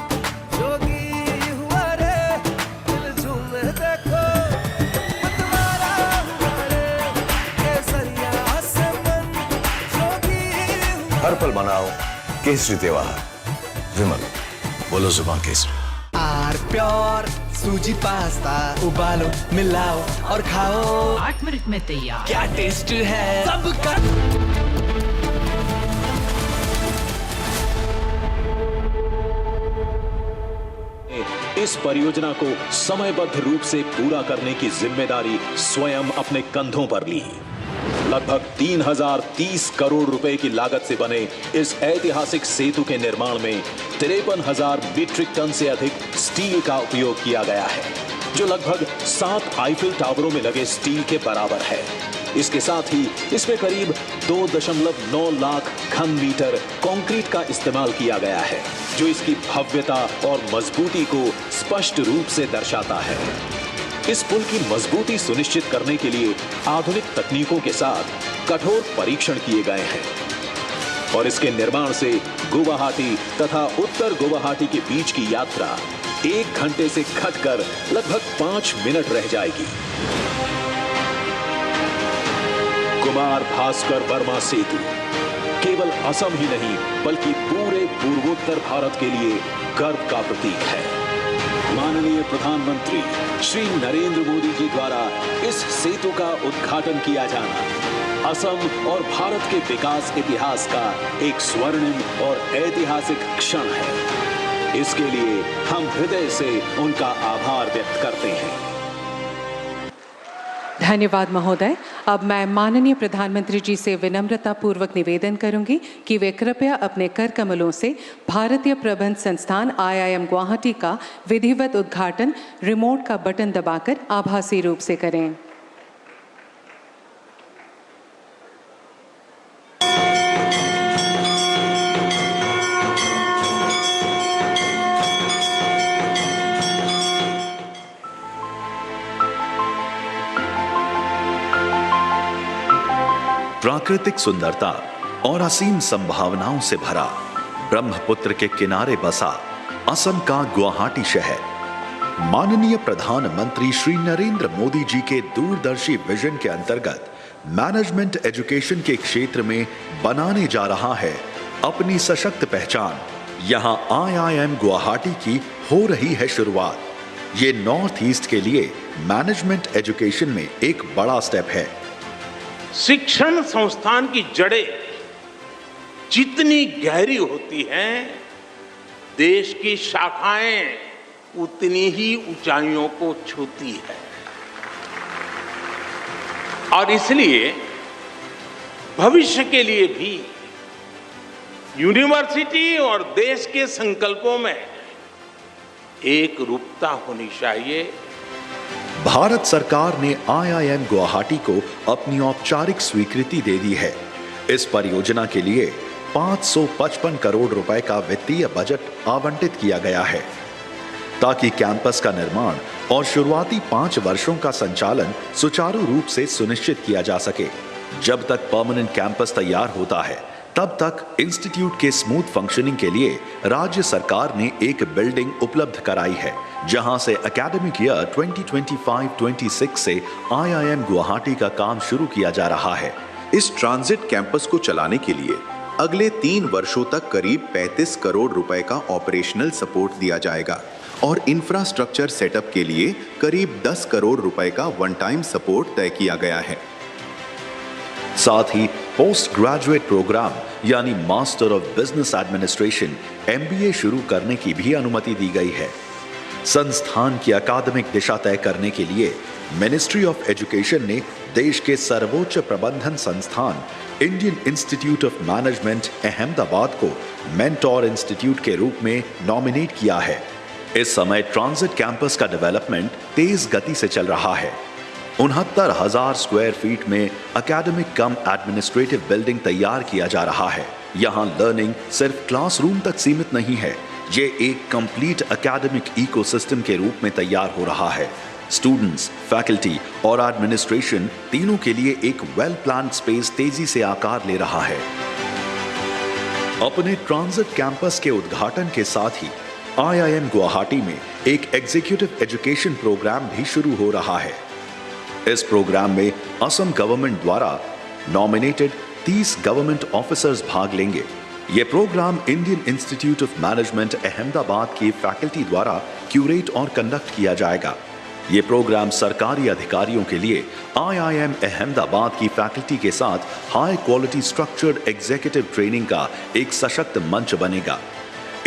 जोगी हुआ रे, दिल झूमे देखो मतवारा हुआ रे, केसरिया से मन जोगी हुआ। हर पल मनाओ केसरी त्योहार, विमल बोलो जुबान केसरी। आर प्योर सूजी पास्ता उबालो मिलाओ और खाओ, 8 मिनट में तैयार। क्या टेस्ट है सबका। इस परियोजना को समयबद्ध रूप से पूरा करने की जिम्मेदारी स्वयं अपने कंधों पर ली। लगभग 3030 करोड़ रुपए की लागत से बने इस ऐतिहासिक सेतु के निर्माण में 53,000 मीट्रिक टन से अधिक स्टील का उपयोग किया गया है, जो लगभग 7 आईफिल टावरों में लगे स्टील के बराबर है। इसके साथ ही इसमें करीब 2.9 लाख घन मीटर कंक्रीट का इस्तेमाल किया गया है, जो इसकी भव्यता और मजबूती को स्पष्ट रूप से दर्शाता है। इस पुल की मजबूती सुनिश्चित करने के लिए आधुनिक तकनीकों के साथ कठोर परीक्षण किए गए हैं और इसके निर्माण से गुवाहाटी तथा उत्तर गुवाहाटी के बीच की यात्रा 1 घंटे से घटकर लगभग 5 मिनट रह जाएगी। कुमार भास्कर वर्मा सेतु केवल असम ही नहीं बल्कि पूरे पूर्वोत्तर भारत के लिए गर्व का प्रतीक है। माननीय प्रधानमंत्री श्री नरेंद्र मोदी जी द्वारा इस सेतु का उद्घाटन किया जाना असम और भारत के विकास इतिहास का एक स्वर्णिम और ऐतिहासिक क्षण है। इसके लिए हम हृदय से उनका आभार व्यक्त करते हैं। धन्यवाद महोदय। अब मैं माननीय प्रधानमंत्री जी से विनम्रता पूर्वक निवेदन करूंगी कि वे कृपया अपने कर कमलों से भारतीय प्रबंध संस्थान IIM गुवाहाटी का विधिवत उद्घाटन रिमोट का बटन दबाकर आभासी रूप से करें। प्राकृतिक सुंदरता और असीम संभावनाओं से भरा ब्रह्मपुत्र के किनारे बसा असम का गुवाहाटी शहर माननीय प्रधानमंत्री श्री नरेंद्र मोदी जी के दूरदर्शी विजन के अंतर्गत मैनेजमेंट एजुकेशन के क्षेत्र में बनाने जा रहा है अपनी सशक्त पहचान। यहाँ IIM गुवाहाटी की हो रही है शुरुआत। ये नॉर्थ ईस्ट के लिए मैनेजमेंट एजुकेशन में एक बड़ा स्टेप है। शिक्षण संस्थान की जड़ें जितनी गहरी होती हैं, देश की शाखाएं उतनी ही ऊंचाइयों को छूती है। और इसलिए भविष्य के लिए भी यूनिवर्सिटी और देश के संकल्पों में एक रूपता होनी चाहिए। भारत सरकार ने IIM गुवाहाटी को अपनी औपचारिक स्वीकृति दे दी है। इस परियोजना के लिए 555 करोड़ रुपए का वित्तीय बजट आवंटित किया गया है ताकि कैंपस का निर्माण और शुरुआती 5 वर्षों का संचालन सुचारू रूप से सुनिश्चित किया जा सके। जब तक परमानेंट कैंपस तैयार होता है तब तक इंस्टीट्यूट के स्मूथ फंक्शनिंग के लिए राज्य सरकार ने एक बिल्डिंग उपलब्ध कराई है, जहां से एकेडमिक ईयर 2025-26 से IIM गुवाहाटी का काम शुरू किया जा रहा है। इस ट्रांजिट कैंपस को चलाने के लिए अगले 3 वर्षों तक करीब 35 करोड़ रुपए का ऑपरेशनल सपोर्ट दिया जाएगा और इंफ्रास्ट्रक्चर सेटअप के लिए करीब 10 करोड़ रुपए का वन टाइम सपोर्ट तय किया गया है। साथ ही पोस्ट ग्रेजुएट प्रोग्राम यानी master of business administration MBA शुरू करने की भी अनुमति दी गई है। संस्थान की अकादमिक दिशा तय करने के लिए मिनिस्ट्री ऑफ एजुकेशन ने देश के सर्वोच्च प्रबंधन संस्थान Indian Institute of Management Ahmedabad को मेंटोर इंस्टीट्यूट के रूप में नॉमिनेट किया है। इस समय ट्रांजिट कैंपस का डेवलपमेंट तेज गति से चल रहा है। 69,000 स्क्वायर फीट में एकेडमिक कम एडमिनिस्ट्रेटिव बिल्डिंग तैयार किया जा रहा है। यहाँ लर्निंग सिर्फ क्लासरूम तक सीमित नहीं है, ये एक कंप्लीट एकेडमिक इकोसिस्टम के रूप में तैयार हो रहा है। स्टूडेंट्स, फैकल्टी और एडमिनिस्ट्रेशन तीनों के लिए एक वेल प्लान्ड स्पेस तेजी से आकार ले रहा है। अपने ट्रांजिट कैंपस के उद्घाटन के साथ ही IIM गुवाहाटी में एक एग्जीक्यूटिव एजुकेशन प्रोग्राम भी शुरू हो रहा है। इस प्रोग्राम में असम गवर्नमेंट द्वारा नॉमिनेटेड 30 गवर्नमेंट ऑफिसर्स भाग लेंगे। यह programme Indian Institute of Management Ahmedabad की फैकल्टी द्वारा क्यूरेट और कंडक्ट किया जाएगा। यह प्रोग्राम सरकारी अधिकारियों के लिए IIM अहमदाबाद की फैकल्टी के साथ high quality structured executive training का एक सशक्त मंच बनेगा।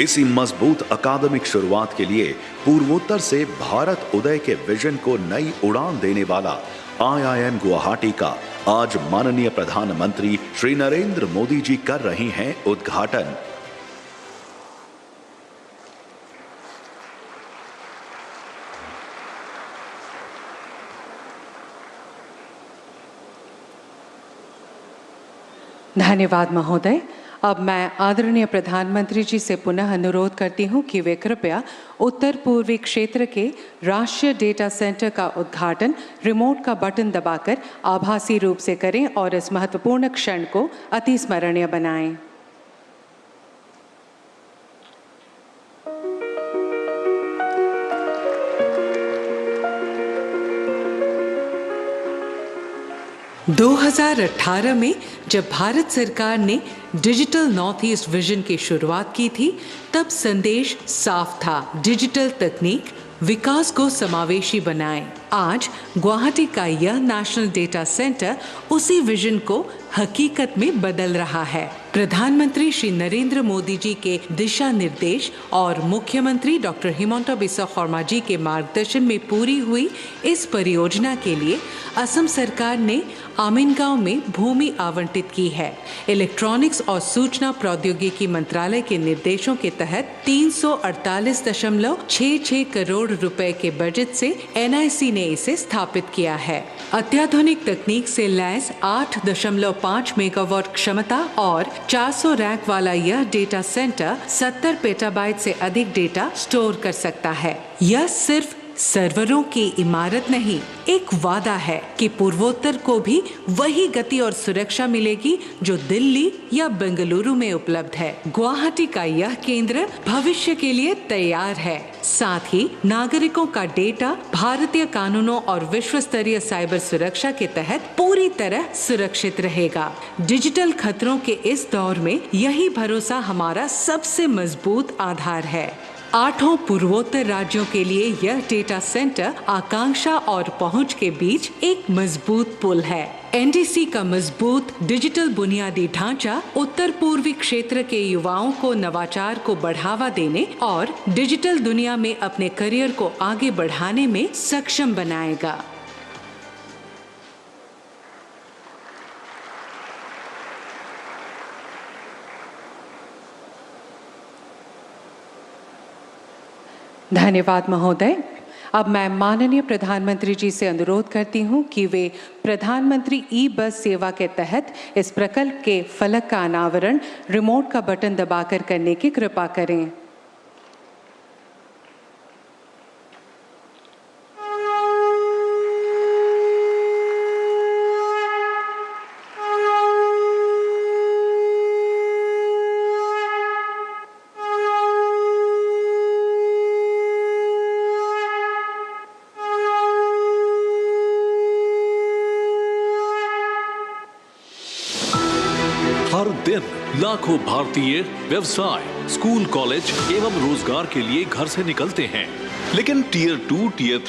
इसी मजबूत अकादमिक शुरुआत के लिए पूर्वोत्तर से भारत उदय के विजन को नई उड़ान देने वाला IIM गुवाहाटी का आज माननीय प्रधानमंत्री श्री नरेंद्र मोदी जी कर रहे हैं उद्घाटन। धन्यवाद महोदय। अब मैं आदरणीय प्रधानमंत्री जी से पुनः अनुरोध करती हूं कि वे कृपया उत्तर पूर्वी क्षेत्र के राष्ट्रीय डेटा सेंटर का उद्घाटन रिमोट का बटन दबाकर आभासी रूप से करें और इस महत्वपूर्ण क्षण को अति स्मरणीय बनाएं। – 2018 में जब भारत सरकार ने डिजिटल नॉर्थ ईस्ट विजन की शुरुआत की थी, तब संदेश साफ था, डिजिटल तकनीक विकास को समावेशी बनाए। आज गुवाहाटी का यह नेशनल डेटा सेंटर उसी विजन को हकीकत में बदल रहा है। प्रधानमंत्री श्री नरेंद्र मोदी जी के दिशा निर्देश और मुख्यमंत्री डॉक्टर हिमंता बिस्वा शर्मा जी के मार्गदर्शन में पूरी हुई इस परियोजना के लिए असम सरकार ने आमिनगांव में भूमि आवंटित की है। इलेक्ट्रॉनिक्स और सूचना प्रौद्योगिकी मंत्रालय के निर्देशों के तहत 348.66 करोड़ रुपए के बजट से NIC ने इसे स्थापित किया है। अत्याधुनिक तकनीक से लैस 8.5 मेगावाट क्षमता और 400 रैक वाला यह डेटा सेंटर 70 पेटाबाइट से अधिक डेटा स्टोर कर सकता है। यह सिर्फ सर्वरों की इमारत नहीं, एक वादा है कि पूर्वोत्तर को भी वही गति और सुरक्षा मिलेगी जो दिल्ली या बेंगलुरु में उपलब्ध है। गुवाहाटी का यह केंद्र भविष्य के लिए तैयार है। साथ ही नागरिकों का डेटा भारतीय कानूनों और विश्व स्तरीय साइबर सुरक्षा के तहत पूरी तरह सुरक्षित रहेगा। डिजिटल खतरों के इस दौर में यही भरोसा हमारा सबसे मजबूत आधार है। 8 पूर्वोत्तर राज्यों के लिए यह डेटा सेंटर आकांक्षा और पहुंच के बीच एक मजबूत पुल है। एनडीसी का मजबूत डिजिटल बुनियादी ढांचा उत्तर पूर्वी क्षेत्र के युवाओं को नवाचार को बढ़ावा देने और डिजिटल दुनिया में अपने करियर को आगे बढ़ाने में सक्षम बनाएगा। धन्यवाद महोदय। अब मैं माननीय प्रधानमंत्री जी से अनुरोध करती हूं कि वे प्रधानमंत्री ई बस सेवा के तहत इस प्रकल्प के फलक का अनावरण रिमोट का बटन दबाकर करने की कृपा करें। हर दिन लाखों भारतीय व्यवसाय, स्कूल, कॉलेज एवं रोजगार के लिए घर से निकलते हैं, लेकिन टियर 2, टियर 3